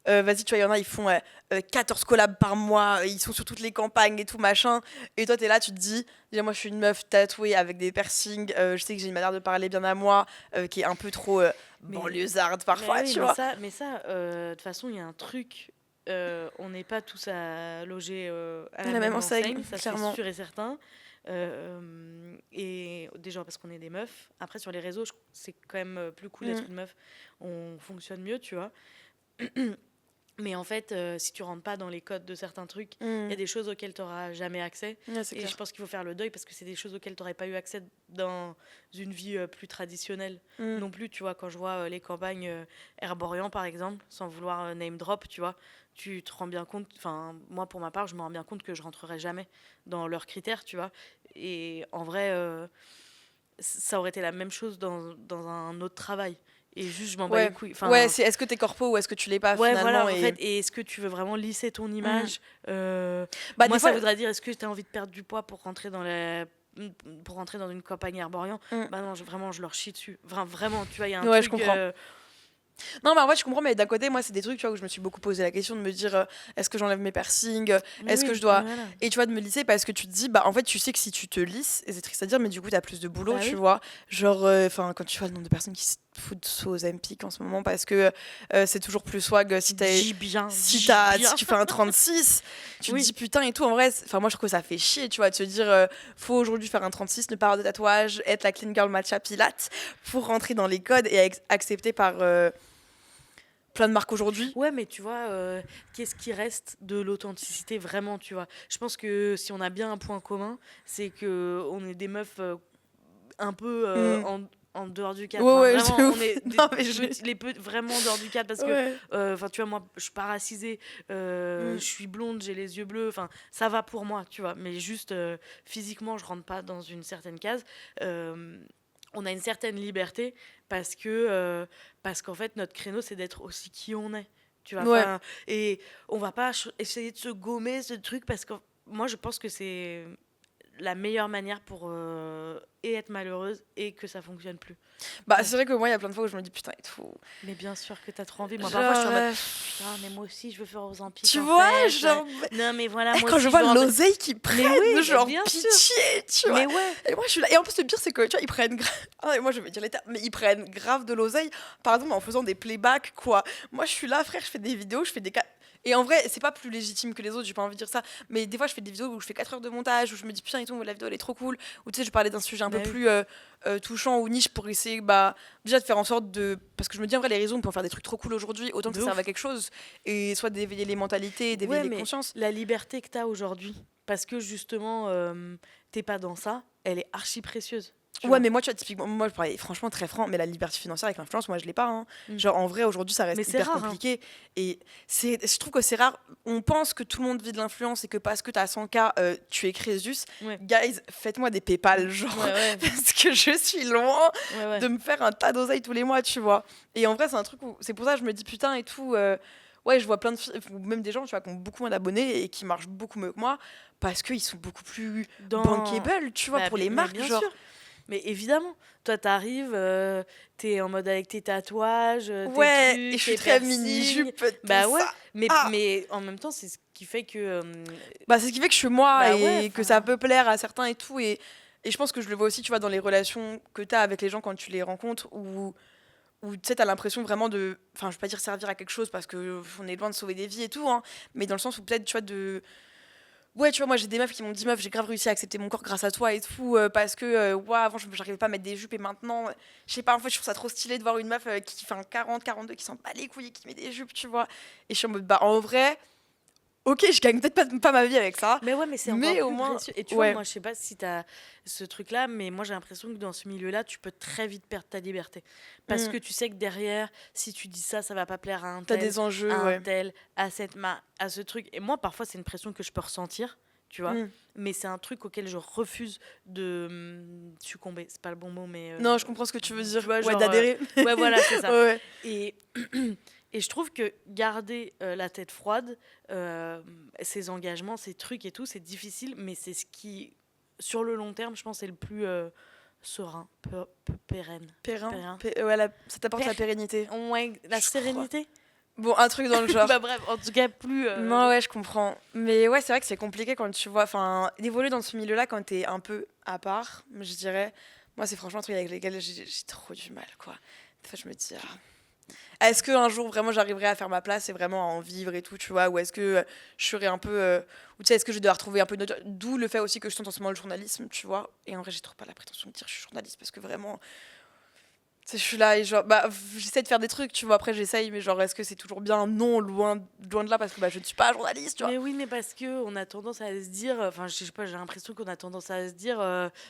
vas-y, tu vois, il y en a, ils font 14 collabs par mois, ils sont sur toutes les campagnes et tout, machin. Et toi, t'es là, tu te dis, déjà, moi, je suis une meuf tatouée avec des piercings, je sais que j'ai une manière de parler bien à moi, qui est un peu trop Mais- banlieusarde parfois, Mais oui, tu vois. mais ça, de toute façon, il y a un truc. On n'est pas tous à loger à la La même même enseigne, enseigne, ça clairement. c'est sûr et certain. Et déjà parce qu'on est des meufs. Après, sur les réseaux, c'est quand même plus cool d'être Mm. une meuf. On fonctionne mieux, tu vois. Mais en fait, si tu rentres pas dans les codes de certains trucs, il y a des choses auxquelles tu n'auras jamais accès. Ouais, c'est Et clair. je pense qu'il faut faire le deuil parce que c'est des choses auxquelles tu n'aurais pas eu accès dans une vie plus traditionnelle Mm. non plus. Tu vois, quand je vois les campagnes Herborian, par exemple, sans vouloir name drop, tu vois, tu te rends bien compte, enfin, moi pour ma part, je me rends bien compte que je rentrerai jamais dans leurs critères, tu vois. Et en vrai, ça aurait été la même chose dans un autre travail. Et juste, je m'en bats les Ouais, couilles. Enfin, ouais, est-ce que t'es corpo ou est-ce que tu l'es pas ouais, voilà, finalement en et... fait, et est-ce que tu veux vraiment lisser ton image Bah, Moi, des ça fois... voudrait dire, est-ce que tu as envie de perdre du poids pour rentrer pour rentrer dans une campagne Herborian? Mm. Bah non, vraiment, je leur chie dessus. Vraiment, tu vois, il y a un Ouais, je truc... comprends. Non, mais en vrai, je comprends, mais d'un côté, moi, c'est des trucs, tu vois, où je me suis beaucoup posé la question de me dire, est-ce que j'enlève mes piercings? Mais Est-ce que oui, je dois... voilà. Et tu vois, de me lisser parce que tu te dis, bah, en fait, tu sais que si tu te lisses, et c'est triste à dire, mais du coup, t'as plus de boulot, Bah tu oui. vois. Genre, enfin, quand tu vois le nombre de personnes qui se foutent sous Ozempic en ce moment, parce que c'est toujours plus swag si t'as... Dis bien, Si, dis si bien. tu fais un 36, tu te Oui. dis putain et tout. En vrai, enfin, moi je trouve que ça fait chier, tu vois, de se dire faut aujourd'hui faire un 36, ne pas avoir de tatouage, être la clean girl matcha pilate pour rentrer dans les codes et accepté par plein de marques aujourd'hui. Ouais, mais tu vois, qu'est-ce qui reste de l'authenticité vraiment, tu vois? Je pense que si on a bien un point commun, c'est que on est des meufs un peu Mm. en dehors du cadre. Ouais, Enfin, de vraiment, ouf. on est Non, mais je... vraiment en dehors du cadre parce que, Ouais. tu vois, moi, je suis pas racisée, je suis blonde, j'ai les yeux bleus, enfin, ça va pour moi, tu vois. Mais juste, physiquement, je rentre pas dans une certaine case. On a une certaine liberté parce qu'en fait, notre créneau, c'est d'être aussi qui on est. Tu vois, Ouais. enfin, et on va pas essayer de se gommer ce truc parce que moi, je pense que c'est la meilleure manière pour et être malheureuse et que ça fonctionne plus. Bah, Ouais. c'est vrai que moi, il y a plein de fois où je me dis putain et tout. Mais bien sûr que t'as trop envie. Moi, Genre, parfois, je suis en mode putain, mais moi aussi, je veux faire aux Olympiques. tu En vois, fait. genre. Non, mais voilà, moi Quand aussi, je je veux vois rentrer. l'oseille qu'ils Mais prennent, oui, mais genre bien sûr. pitié, tu vois. Mais ouais. Et moi, je suis là. Et en plus, le pire, c'est que, tu vois, ils prennent grave. Ah, et moi, je vais dire les termes, mais ils prennent grave de l'oseille, par exemple, en faisant des playbacks, quoi. Moi, je suis là, frère, je fais des vidéos, je fais des. Et en vrai, c'est pas plus légitime que les autres, j'ai pas envie de dire ça. Mais des fois, je fais des vidéos où je fais 4 heures de montage, où je me dis putain et tout, la vidéo elle est trop cool. Ou tu sais, je parlais d'un sujet un Bah peu oui. plus touchant ou niche pour essayer, bah, déjà de faire en sorte de. Parce que je me dis en vrai, les réseaux, on peut en faire des trucs trop cool aujourd'hui, autant que De ça serve ouf. à quelque chose. Et soit d'éveiller les mentalités, d'éveiller Ouais, les mais consciences. la liberté que t'as aujourd'hui, parce que justement, t'es pas dans ça, elle est archi précieuse. Tu Ouais, vois. mais moi, tu vois, typiquement, moi, je parlais franchement très franc, mais la liberté financière avec l'influence, moi, je l'ai pas. Hein. Mm. Genre, en vrai, aujourd'hui, ça reste Mais c'est hyper rare, hein. compliqué. Et je trouve que c'est rare. On pense que tout le monde vit de l'influence et que parce que t'as 100K, tu es Crésus. Ouais. Guys, faites-moi des PayPal, genre. Ouais, ouais. Parce que je suis loin Ouais, ouais. de me faire un tas d'oseilles tous les mois, tu vois. Et en vrai, c'est un truc où. C'est pour ça que je me dis putain et tout. Ouais, je vois plein de filles, ou même des gens, tu vois, qui ont beaucoup moins d'abonnés et qui marchent beaucoup mieux que moi parce qu'ils sont beaucoup plus Dans... bankable, tu vois, Bah, pour les mais marques, bien genre. sûr. Mais évidemment, toi, t'arrives, t'es en mode avec tes tatouages, Ouais, tes et je trucs, suis tes très piercings. mini-jupe, tout Bah ouais, ça. mais, Ah mais en même temps, c'est ce qui fait que... Bah, c'est ce qui fait que je suis moi bah ouais, et que ça enfin... peut plaire à certains et tout. Et je pense que je le vois aussi, tu vois, dans les relations que tu as avec les gens quand tu les rencontres où tu sais, t'as l'impression vraiment de. Enfin, je veux pas dire servir à quelque chose parce qu'on est loin de sauver des vies et tout, hein, mais dans le sens où peut-être, tu vois, de. Ouais, tu vois, moi j'ai des meufs qui m'ont dit meuf, j'ai grave réussi à accepter mon corps grâce à toi et tout, parce que, ouais, avant j'arrivais pas à mettre des jupes et maintenant, je sais pas, en fait, je trouve ça trop stylé de voir une meuf qui fait un 40, 42, qui s'en bat les couilles et qui met des jupes, tu vois. Et je suis en mode, bah en vrai, ok, je gagne peut-être pas ma vie avec ça, Mais ouais, mais c'est encore mais au plus moins. précieux. Et tu vois, Ouais. moi, je sais pas si t'as ce truc-là, mais moi, j'ai l'impression que dans ce milieu-là, tu peux très vite perdre ta liberté. Parce Mm. que tu sais que derrière, si tu dis ça, ça va pas plaire à un T'as tel, des enjeux, à un ouais. tel, à à ce truc. Et moi, parfois, c'est une pression que je peux ressentir, tu vois. Mm. Mais c'est un truc auquel je refuse de succomber. C'est pas le bon mot, mais... Non, je comprends ce que tu veux dire. tu vois, Ouais, genre... d'adhérer. ouais, voilà, c'est ça. Ouais. Et, et je trouve que garder la tête froide, ses engagements, ses trucs et tout, c'est difficile, mais c'est ce qui, sur le long terme, je pense, est le plus serein, pérenne. Périn. Périn. Ouais, ça t'apporte la Périn. pérennité. Ouais, la Je sérénité. Bon, un truc dans le genre. Bah bref, en tout cas, plus... Non, ouais, je comprends. Mais ouais, c'est vrai que c'est compliqué quand tu vois. Enfin, d'évoluer dans ce milieu-là quand t'es un peu à part, je dirais. Moi, c'est franchement un truc avec lequel j'ai trop du mal, quoi. Des fois, je me dis, est-ce qu'un jour, vraiment, j'arriverai à faire ma place et vraiment à en vivre et tout, tu vois. Ou est-ce que je serai un peu. Ou tu sais, est-ce que je dois retrouver un peu. D'où le fait aussi que je tente en ce moment le journalisme, tu vois. Et en vrai, j'ai trop pas la prétention de dire que je suis journaliste parce que vraiment. Tu sais, je suis là et genre, bah, j'essaie de faire des trucs, tu vois. Après, j'essaye, mais genre, est-ce que c'est toujours bien? Non, loin de là, parce que bah, je ne suis pas journaliste, tu vois. Mais oui, mais parce que on a tendance à se dire, enfin, je sais pas, j'ai l'impression qu'on a tendance à se dire,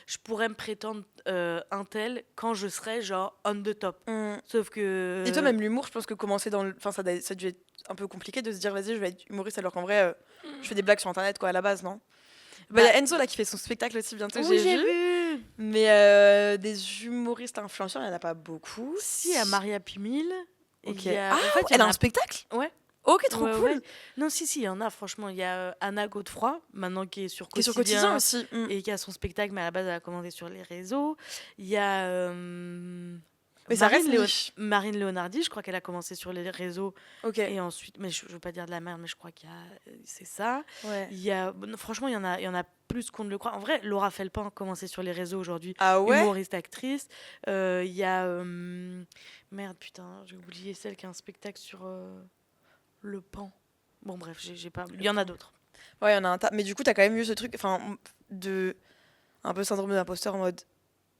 je pourrais me prétendre un tel quand je serais genre on the top. Mm. Sauf que. Et toi, même l'humour, je pense que commencer dans le. Enfin, ça a dû être un peu compliqué de se dire, vas-y, je vais être humoriste, alors qu'en vrai, je fais des blagues sur internet, quoi, à la base, non? Bah, il y a Enzo là qui fait son spectacle aussi bientôt, oui, j'ai j'ai vu. vu. Mais des humoristes influenceurs, il n'y en a pas beaucoup. Si, il y a Maria Pimil. Et Ok. il y a... Ah, en fait, il y elle en a un spectacle? Ouais. Ok, trop Ouais, cool. ouais. Non, si, il y en a, franchement. Il y a Anna Godefroy, maintenant qui est sur Qui est sur Quotidien. Quotidien aussi. Mm. Et qui a son spectacle, mais à la base, elle a commandé sur les réseaux. Il y a. Mais ça reste Léon- niche. Marine Leonardi, je crois qu'elle a commencé sur les réseaux. Ok. Et ensuite, mais je veux pas dire de la merde, mais je crois qu'il y a. C'est ça. Ouais. Il y a. Non, franchement, il y en a plus qu'on ne le croit. En vrai, Laura Felpin a commencé sur les réseaux aujourd'hui. Ah ouais? Humoriste, actrice. Il y a. Merde, putain, j'ai oublié celle qui a un spectacle sur le pan. Bon, bref, j'ai pas. Il y en a d'autres. Ouais, il y en a un tas. Mais du coup, t'as quand même eu ce truc, enfin, de. Un peu syndrome de l'imposteur en mode.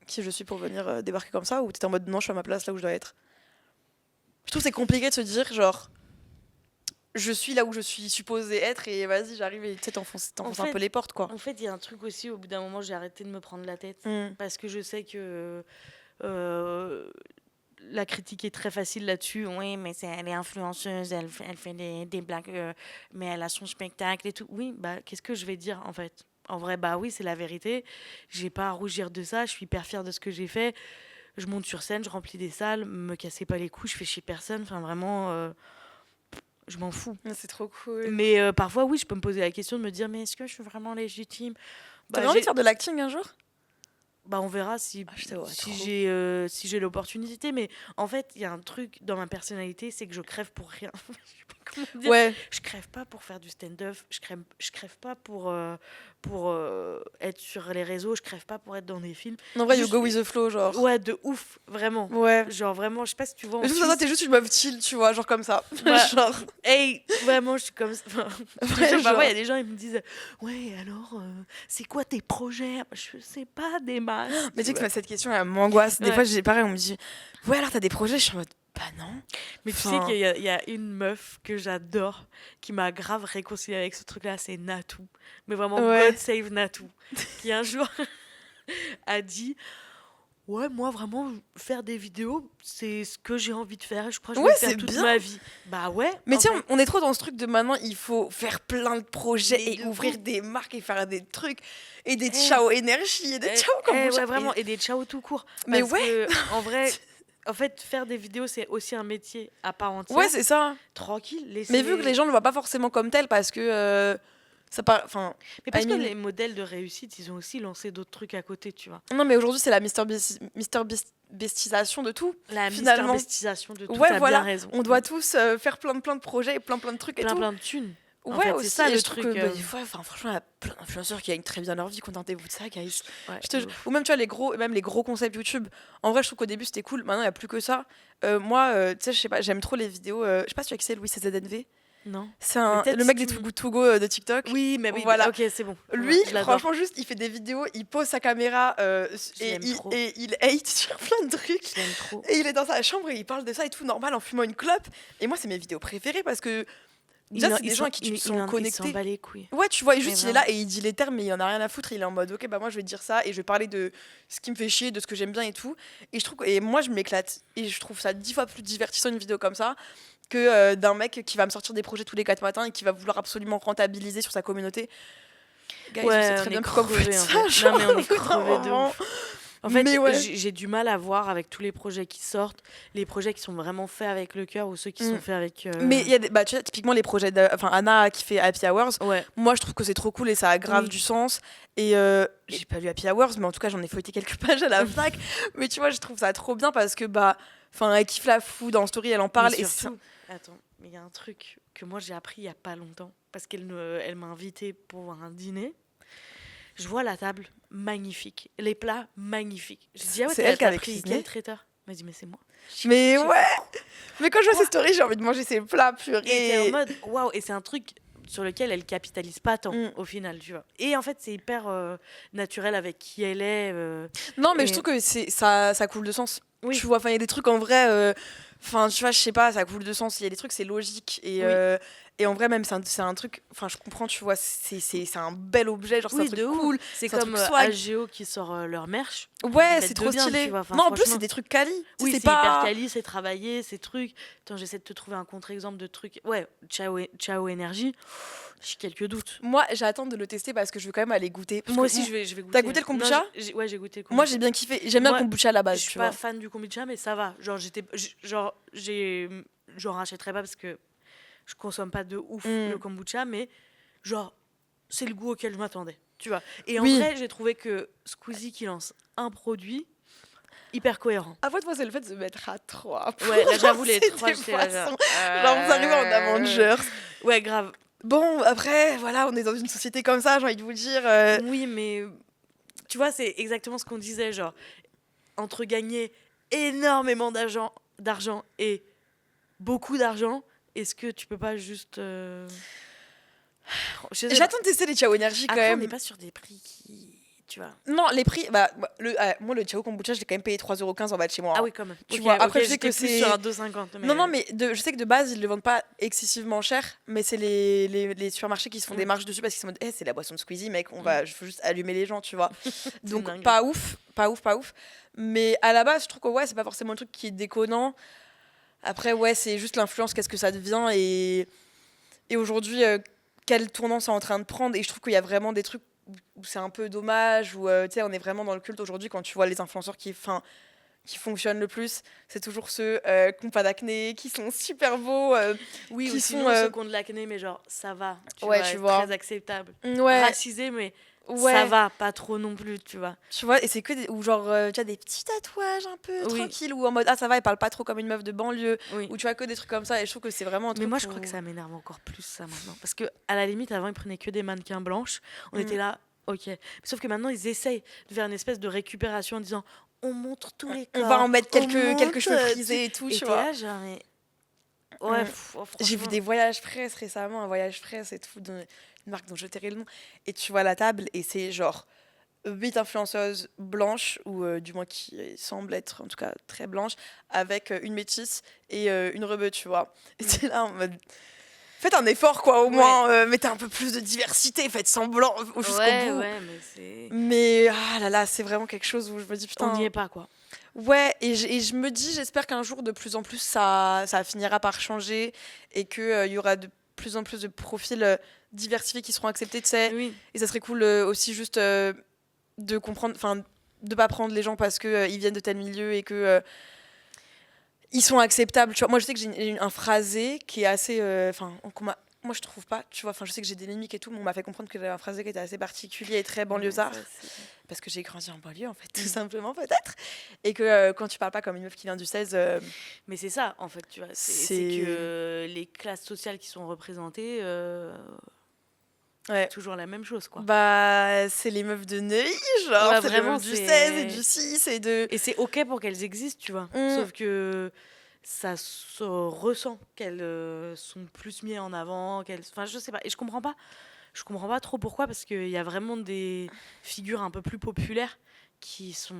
Qui je suis pour venir débarquer comme ça? Ou t'étais en mode non, je suis à ma place là où je dois être? Je trouve que c'est compliqué de se dire, genre. Je suis là où je suis supposée être et vas-y, j'arrive et tu sais, t'enfonces un fait- peu les portes, quoi. En fait, il y a un truc aussi, au bout d'un moment, j'ai arrêté de me prendre la tête. Mm. Parce que je sais que la critique est très facile là-dessus. Oui, mais elle est influenceuse, elle fait des blagues, mais elle a son spectacle et tout. Oui, bah, qu'est-ce que je vais dire en fait? En vrai, bah oui, c'est la vérité. J'ai pas à rougir de ça. Je suis hyper fière de ce que j'ai fait. Je monte sur scène, je remplis des salles, me cassez pas les couilles, je fais chier personne. Enfin, vraiment, je m'en fous. C'est trop cool. Mais parfois, oui, je peux me poser la question de me dire, mais est-ce que je suis vraiment légitime? T'avais envie de faire de l'acting un jour? Bah, on verra si, si j'ai l'opportunité. Mais en fait, il y a un truc dans ma personnalité, c'est que je crève pour rien. Je sais pas comment dire. Ouais. Je crève pas pour faire du stand-up. Je crève pas pour être sur les réseaux. Je crève pas pour être dans des films. En vrai, you go with the flow, genre. Ouais, de ouf, vraiment. Ouais. Genre, vraiment, je sais pas si tu vois. Mais juste ça, t'es juste une meuf chill, tu vois, genre comme ça. Ouais. Genre. Hey, vraiment, je suis comme ça. Ouais, Parfois, il y a des gens, ils me disent, ouais, alors, c'est quoi tes projets? Je sais pas, des masses. Mais tu sais que cette question, elle m'angoisse. Des Ouais. fois, j'ai pareil, on me dit, ouais, alors t'as des projets? Je suis en mode, bah non. Mais tu Enfin. sais qu'il y a une meuf que j'adore qui m'a grave réconciliée avec ce truc-là, c'est Natou. Mais vraiment, Ouais. God save Natou. Qui un jour a dit, ouais, moi vraiment, faire des vidéos, c'est ce que j'ai envie de faire. Et je crois que je vais Ouais, le faire c'est toute bien. ma vie. Bah ouais. Mais en tiens, fait. on est trop dans ce truc de maintenant, il faut faire plein de projets Mais et de ouvrir fou. des marques et faire des trucs et des Eh. ciao énergie et des ciao kombucha. Ouais, vraiment, et des ciao tout court. Mais Parce ouais. que, en vrai, en fait, faire des vidéos, c'est aussi un métier à part entière. Ouais, c'est ça. Tranquille, laissez. Mais vu que les gens ne le voient pas forcément comme tel parce que ça part. Enfin. Mais parce I que mean- les modèles de réussite, ils ont aussi lancé d'autres trucs à côté, tu vois. Non, mais aujourd'hui, c'est la bestisation de tout. La Finalement. bestisation de tout, Ouais, t'as voilà. bien raison. On doit tous faire plein de projets et plein de trucs et tout. plein de thunes. En Ouais, fait, aussi, c'est ça et le je trouve truc. que, bah, des fois, franchement, il y a plein d'influenceurs qui gagnent très bien leur vie, contentez-vous de ça, guys. Ouais, Je te de jure. ouf. Ou même, tu vois, même les gros concepts YouTube. En vrai, je trouve qu'au début, c'était cool. Maintenant, il n'y a plus que ça. Moi, tu sais, je sais pas, j'aime trop les vidéos. Je sais pas si tu as accès Louis CZNV. Non. C'est peut-être le si mec tu des me- Too Good To Go de TikTok. Oui, mais oui, Voilà. ok, c'est bon. Lui, Ouais, je l'adore. franchement, juste, il fait des vidéos, il pose sa caméra l'aime trop. et il hate sur plein de trucs. Je l'aime trop. Et il est dans sa chambre et il parle de ça et tout normal en fumant une clope. Et moi, c'est mes vidéos préférées parce que déjà, c'est des gens à qui tu te sens Il s'en connecté. bat les couilles. Ouais, tu vois, juste Mais il est là et il dit les termes, mais il en a rien à foutre. Il est en mode, ok, bah moi je vais dire ça et je vais parler de ce qui me fait chier, de ce que j'aime bien et tout. Et je trouve et moi je m'éclate et je trouve ça 10 fois plus divertissant une vidéo comme ça que d'un mec qui va me sortir des projets tous les 4 matins et qui va vouloir absolument rentabiliser sur sa communauté. Guys, Ouais, je sais on très est bien pourquoi vous faites crevés, en ça. fait. Non, mais on est au bout d'un crevés de moment. ouf. En fait, Mais ouais. j'ai du mal à voir avec tous les projets qui sortent, les projets qui sont vraiment faits avec le cœur ou ceux qui sont faits avec. Mais il y a bah, tu vois, typiquement les projets enfin Anna qui fait Happy Hours. Ouais. Moi, je trouve que c'est trop cool et ça a grave Oui. du sens. Et j'ai pas lu Happy Hours, mais en tout cas, j'en ai feuilleté quelques pages à la fac. Mais tu vois, je trouve ça trop bien parce que bah, enfin, elle kiffe la fou dans Story, elle en parle. Mais Et surtout, attends, mais il y a un truc que moi j'ai appris il y a pas longtemps parce elle m'a invité pour un dîner. Je vois la table magnifique, les plats magnifiques. J'ai dit, ah ouais, C'est elle qui t'as avait pris cuisiné. quel traiteur? Elle m'a dit, mais c'est moi. mais J'ai ouais. Mais quand je vois Quoi ces stories, j'ai envie de manger ses plats Et t'es purés. en mode, waouh, et c'est un truc sur lequel elle capitalise pas tant au final, tu vois. Et en fait, c'est hyper naturel avec qui elle est. Non, mais et- je trouve que ça coule de sens. Oui. Tu vois, enfin, il y a des trucs en vrai. Enfin, tu vois, je sais pas, ça coule de sens. Il y a des trucs, c'est logique. Et en vrai, même, c'est un truc. Enfin, je comprends, tu vois, c'est un bel objet. Genre, Oui, c'est de un truc ouf. cool. C'est c'est un comme truc swag. AGO qui sort leur merch. Ouais, Ils c'est mettent trop de bien, stylé. tu vois, enfin, Non, en plus, franchement. c'est des trucs quali. Tu Oui, sais, c'est hyper pas. quali, c'est travaillé, c'est truc. Attends, j'essaie de te trouver un contre-exemple de truc. Ouais, Ciao Énergie. J'ai quelques doutes. Moi, j'attends de le tester parce que je veux quand même aller goûter. Parce Moi que aussi, je vais goûter. T'as goûté le Non, kombucha? Ouais, j'ai goûté le kombucha. Moi, j'ai bien kiffé. J'aime bien le Moi, kombucha à la Je base, suis tu pas vois. fan du kombucha, mais ça va. J'en rachèterai pas parce que je consomme pas de ouf le kombucha, mais genre, c'est le goût auquel je m'attendais, tu vois. Et en Oui. vrai, j'ai trouvé que Squeezie qui lance un produit hyper cohérent. Après, moi, c'est le fait de se mettre à 3. Ouais, là, j'avoue, les C'est 3, des j'étais là, poissons. genre, Genre, vous arrivez en Avengers. Ouais, grave. Bon, après, voilà, on est dans une société comme ça, j'ai envie de vous dire. Oui, mais tu vois, c'est exactement ce qu'on disait, genre, entre gagner énormément d'argent et beaucoup d'argent, est-ce que tu peux pas juste... je sais pas. J'attends de tester les Ciao Énergie quand Après, on même. n'est pas sur des prix qui... tu vois. Non, les prix, moi le Ciao Kombucha, je l'ai quand même payé 3,15 € en bas de chez moi. Ah oui, quand même. Tu vois, après, je sais que j'étais plus c'est- sur un 2,50. Mais... Non, mais je sais que de base, ils le vendent pas excessivement cher, mais c'est les supermarchés qui se font des marges dessus parce qu'ils sont en mode, c'est la boisson de Squeezie, mec, je veux juste allumer les gens, tu vois. Donc, dingue. pas ouf. Mais à la base, je trouve que ouais, c'est pas forcément un truc qui est déconnant. Après, ouais, c'est juste l'influence, qu'est-ce que ça devient et aujourd'hui, quelle tournance c'est en train de prendre. Et je trouve qu'il y a vraiment des trucs où c'est un peu dommage, où tu sais, on est vraiment dans le culte aujourd'hui quand tu vois les influenceurs qui fonctionnent le plus, c'est toujours ceux qui n'ont pas d'acné, qui sont super beaux, Oui, qui ou sont sinon ceux qui ont de l'acné, mais genre ça va, Ouais, tu vois. très acceptable. ouais, Racisé, mais ouais, ça va, pas trop non plus, tu vois. tu vois, et c'est que ou genre tu as des petits tatouages un peu Oui. tranquilles ou en mode ça va, elle parle pas trop comme une meuf de banlieue, Oui. ou tu vois que des trucs comme ça, et je trouve que c'est vraiment un truc Mais moi, je où- crois que ça m'énerve encore plus, ça, maintenant. Parce que à la limite, avant, ils prenaient que des mannequins blanches. On Mm. était là, ok. Sauf que maintenant, ils essayent de faire une espèce de récupération en disant on montre tous les corps. on va en mettre on quelques montre, cheveux frisés et tout, Et tu t'es vois. là, genre, mais... Ouais, Mm. J'ai vu franchement. des voyages presse récemment, un voyage presse et tout, une marque dont je tairai le nom, et tu vois la table, et c'est genre 8 influenceuses blanches, ou du moins qui semblent être en tout cas très blanches, avec une métisse et une rebeu, tu vois. Et c'est là en mode. Faites un effort, quoi, au moins, mettez un peu plus de diversité, faites semblant jusqu'au bout. Ouais, mais c'est... Mais ah là là, c'est vraiment quelque chose où je me dis putain. On n'y est pas, quoi. Ouais, et je me dis, j'espère qu'un jour, de plus en plus, ça finira par changer et qu'il y aura de plus en plus de profils diversifiés qui seront acceptés, tu sais. Oui. Et ça serait cool aussi juste de comprendre, enfin, de pas prendre les gens parce que ils viennent de tel milieu et que ils sont acceptables. Tu vois, moi, je sais que j'ai un phrasé qui est assez, enfin, moi, je trouve pas, tu vois. Enfin, je sais que j'ai des mimiques et tout, mais on m'a fait comprendre que j'avais un phrasé qui était assez particulier et très banlieusard. Ouais, ça, c'est- Parce que j'ai grandi en banlieue, en fait, tout simplement, peut-être. Et que quand tu parles pas comme une meuf qui vient du 16, Mais c'est ça, en fait, tu vois. C'est que les classes sociales qui sont représentées, ouais. toujours la même chose, quoi. Bah, c'est les meufs de Neuilly, genre, Ouais, c'est les vraiment, meufs du c'est- 16 et du 6 et de. Et c'est ok pour qu'elles existent, tu vois. Mm. Sauf que ça se ressent qu'elles sont plus mises en avant, qu'elles... Enfin, je sais pas. Et je comprends pas trop pourquoi, parce qu'il y a vraiment des figures un peu plus populaires qui sont...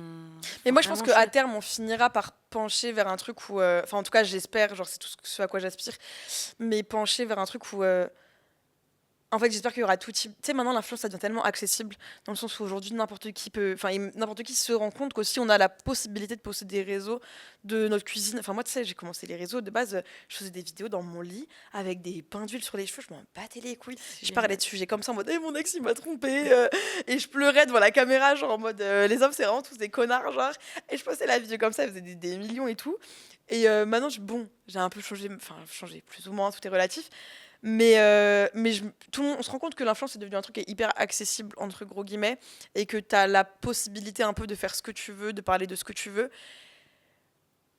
Mais moi, je pense vraiment qu'à chouettes. terme, on finira par pencher vers un truc où. Enfin, en tout cas, j'espère, genre, c'est tout ce à quoi j'aspire. Mais pencher vers un truc où. En fait, j'espère qu'il y aura tout type. Tu sais, maintenant, l'influence, ça devient tellement accessible, dans le sens où aujourd'hui, n'importe qui peut. Enfin, n'importe qui se rend compte qu'aussi, on a la possibilité de posséder des réseaux de notre cuisine. Enfin, moi, tu sais, j'ai commencé les réseaux. De base, je faisais des vidéos dans mon lit avec des pains d'huile sur les cheveux. Je m'en battais les couilles. Je parlais génial. de sujets comme ça en mode, mon ex, il m'a trompé. Et je pleurais devant la caméra, genre en mode, les hommes, c'est vraiment tous des connards, genre. Et je postais la vidéo comme ça, elle faisait des millions et tout. Et maintenant, j'ai un peu changé. Enfin, changé plus ou moins, tout est relatif. Mais tout le monde, on se rend compte que l'influence est devenu un truc qui est hyper accessible, entre gros guillemets, et que tu as la possibilité un peu de faire ce que tu veux, de parler de ce que tu veux.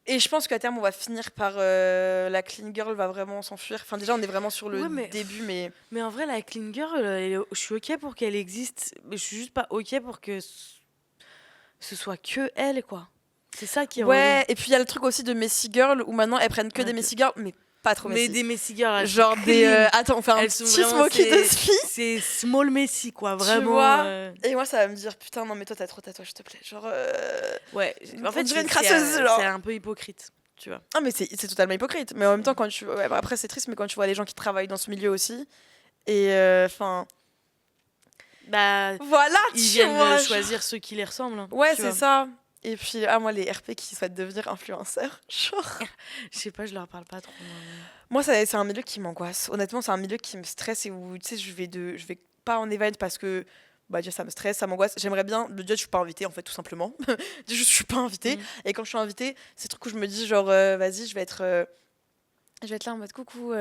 Et je pense qu'à terme, on va finir par. La clean girl va vraiment s'enfuir. Enfin, déjà, on est vraiment sur le Ouais, mais- début, mais. Mais en vrai, la clean girl, je suis ok pour qu'elle existe, mais je suis juste pas ok pour que ce soit que elle, quoi. C'est ça qui est Ouais, relou. et puis il y a le truc aussi de Messy Girl, où maintenant, elles prennent que Ouais, des que- Messy Girl, mais pas trop Mais Messy. des Messi girls, elles sont Genre des. clean. Attends, on fait un Elles sont petit vraiment, smoky de c'est- fille. C'est small Messi, quoi, Tu vraiment. vois Et moi, ça va me dire, putain, non, mais toi, t'as trop tatouage, s'il te plaît. Genre. Ouais, en On fait, dirait une c'est crasseuse, genre. c'est un peu hypocrite, tu vois. Ah, mais c'est totalement hypocrite. Mais en même temps, quand tu. Ouais, bah, après, c'est triste, mais quand tu vois les gens qui travaillent dans ce milieu aussi. Et enfin. Bah, Voilà, ils tu viennent vois. de choisir ceux qui les ressemblent. hein, Ouais, tu c'est vois. ça. Et puis, moi, les RP qui souhaitent devenir influenceurs, genre. Je sais pas, je leur parle pas trop. Moi, c'est un milieu qui m'angoisse. Honnêtement, c'est un milieu qui me stresse et où, tu sais, je vais pas en event parce que. Bah, déjà, ça me stresse, ça m'angoisse. J'aimerais bien. Déjà, je suis pas invitée, en fait, tout simplement. Je suis pas invitée. Mm. Et quand je suis invitée, c'est le truc où je me dis, genre, vas-y, je vais être là en mode coucou.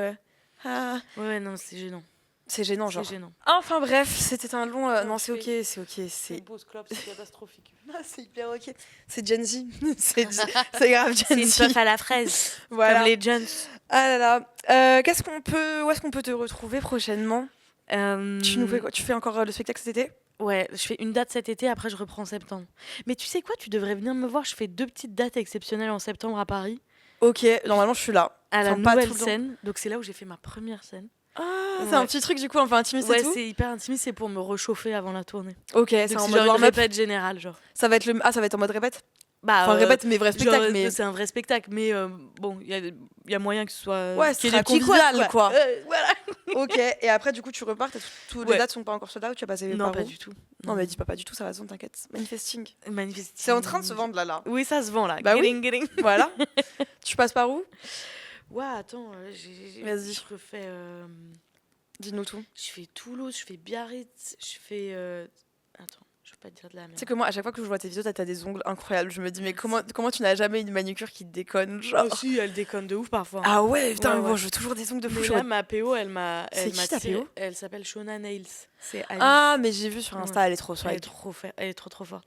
Ah. Ouais, non, c'est gênant. C'est gênant, C'est genre. gênant. Enfin bref, c'était un long. Attends, Non, je c'est ok, fais- c'est ok, c'est. une pause clope, c'est catastrophique. Ah, c'est hyper ok. C'est Gen Z. C'est grave C'est Gen une Z. puff à la fraise, Voilà. comme les Jones. Ah là là. Où est-ce qu'on peut te retrouver prochainement? Tu nous fais quoi? Tu fais encore le spectacle cet été? Ouais, je fais une date cet été, après je reprends en septembre. Mais tu sais quoi, tu devrais venir me voir. Je fais 2 petites dates exceptionnelles en septembre à Paris, Ok, normalement je suis là. à la Enfin, pas nouvelle tout le temps. scène. Donc c'est là où j'ai fait ma première scène. Ah, c'est Ouais. un petit truc du coup un peu intimiste et Ouais, tout. c'est hyper intimiste, c'est pour me réchauffer avant la tournée. Ok, c'est Donc en c'est mode genre une warm-up. répète générale, genre. Ça va être en mode répète. Bah, Enfin répète mais vrai spectacle genre, mais c'est un vrai spectacle, mais bon, il y a moyen que ce soit ouais, qu'il ce y ait sera des kickoffs, convivial quoi. Voilà. Ok, et après du coup tu repars, toutes les Ouais. dates sont pas encore sold out, tu as passé Non, par pas où? du tout. Non mais dis pas du tout, ça va, t'inquiète. Manifesting. Manifesting. C'est en train de se vendre là. Oui, ça se vend là. Bah oui. Getting. Voilà. Tu passes par où? Ouais, attends, Vas-y. je refais. Dis-nous tout. Je fais Toulouse, je fais Biarritz, je fais. Attends, je veux pas te dire de la Tu sais merde. que moi, à chaque fois que je vois tes vidéos, t'as des ongles incroyables. Je me dis, mais comment tu n'as jamais une manucure qui te déconne, genre. Oh, si, elle déconne de ouf parfois. Ah ouais, putain, Ouais, mais ouais. bon, je veux toujours des ongles de fou. Mais je là, vois- ma PO, elle m'a. C'est qui ta tiré- PO? Elle s'appelle Shona Nails. C'est Alice. Ah, mais j'ai vu sur Insta, Ouais. elle est trop Elle est swag. elle est trop forte.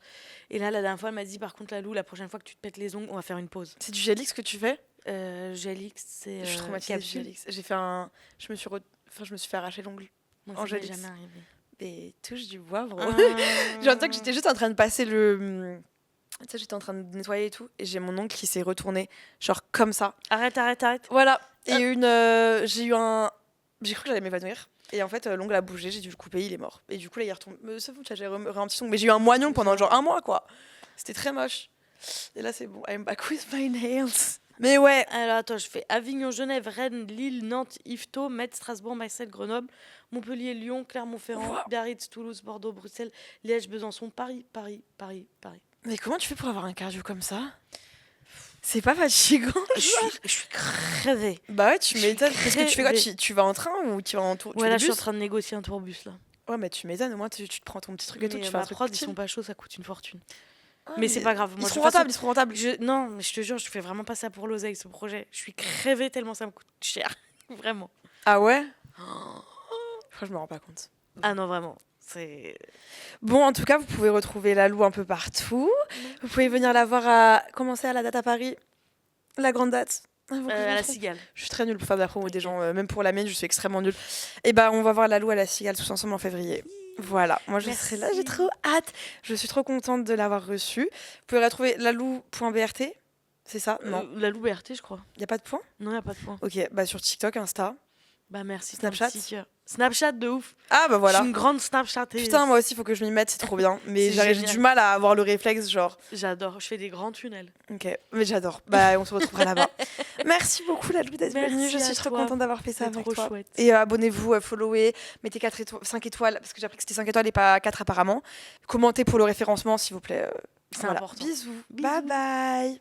Et là, la dernière fois, elle m'a dit par contre, Lalou, la prochaine fois que tu te pètes les ongles, on va faire une pause. C'est du Gelix que tu fais? Gelix, c'est. Je suis traumatisée du capsule. Gelix. J'ai fait un. Je me suis fait arracher l'ongle. Moi, En ça m'est Gelix. jamais arrivé. Mais touche du bois, bro. Ah. J'entends que j'étais juste en train de passer le. Tu sais, j'étais en train de nettoyer et tout, et j'ai mon ongle qui s'est retourné, genre comme ça. Arrête. Voilà. Et j'ai eu un. J'ai cru que j'allais m'évanouir. Et en fait, l'ongle a bougé, j'ai dû le couper, il est mort. Et du coup, là, il retombe. Mais c'est bon, j'ai un petit ongle. Mais j'ai eu un moignon pendant genre un mois, quoi. C'était très moche. Et là, c'est bon. I'm back with my nails. Mais ouais. Alors attends, je fais Avignon, Genève, Rennes, Lille, Nantes, Yvetot, Metz, Strasbourg, Marseille, Grenoble, Montpellier, Lyon, Clermont-Ferrand, Wow. Biarritz, Toulouse, Bordeaux, Bruxelles, Liège, Besançon, Paris. Mais comment tu fais pour avoir un cardio comme ça? C'est pas fatigant. Je suis crevée. Bah ouais, tu Je suis m'étonnes. Parce que tu fais quoi? crevée. Tu vas en train ou tu vas en tour? Tu Ouais, fais là, des je suis en bus? train de négocier un tourbus là. Ouais, mais tu m'étonnes. Au moins, tu te prends ton petit truc et tout. Mais Tu fais un ma truc prod, ils utile. sont pas chauds, ça coûte une fortune. Ah, mais c'est pas grave. Ils Moi, seront de toute façon, rentables, ils seront rentables. Non, mais je te jure, je fais vraiment pas ça pour l'oseille, ce projet. Je suis crevée tellement ça me coûte cher. Vraiment. Ah ouais? Je crois que je me rends pas compte. Ah non, vraiment. C'est. Bon, en tout cas, vous pouvez retrouver Lalou un peu partout. Vous pouvez venir la voir à commencer à la date à Paris. La grande date. Ah, faut que je À me la trompe. cigale. Je suis très nulle pour faire de la promo des gens, même pour la mienne, je suis extrêmement nulle. Et bah, on va voir Lalou à la Cigale tous ensemble en février. Voilà, moi je serai là, j'ai Merci. trop hâte. Je suis trop contente de l'avoir reçu. Vous pouvez retrouver lalou.brt, c'est ça? Non, La Loup BRT, je crois. il y a pas de point? Non, y a pas de point. Ok, bah sur TikTok, Insta. Bah merci. Snapchat. c'est un petit cœur. Snapchat de ouf. Ah bah voilà. Je suis une grande Snapchat. Putain, moi aussi, il faut que je m'y mette, c'est trop bien. Mais C'est j'ai génial. du mal à avoir le réflexe, genre. J'adore. Je fais des grands tunnels. Ok, mais j'adore. Bah, on se retrouvera là-bas. Merci beaucoup, Lalou, d'être Merci venue. Je à suis trop toi. contente d'avoir fait ça C'est avec trop toi. chouette. Et abonnez-vous, followez, mettez 5 étoiles, parce que j'ai appris que c'était 5 étoiles et pas 4 apparemment. Commentez pour le référencement, s'il vous plaît. C'est Voilà. important. Bisous. Bisous. Bye bye.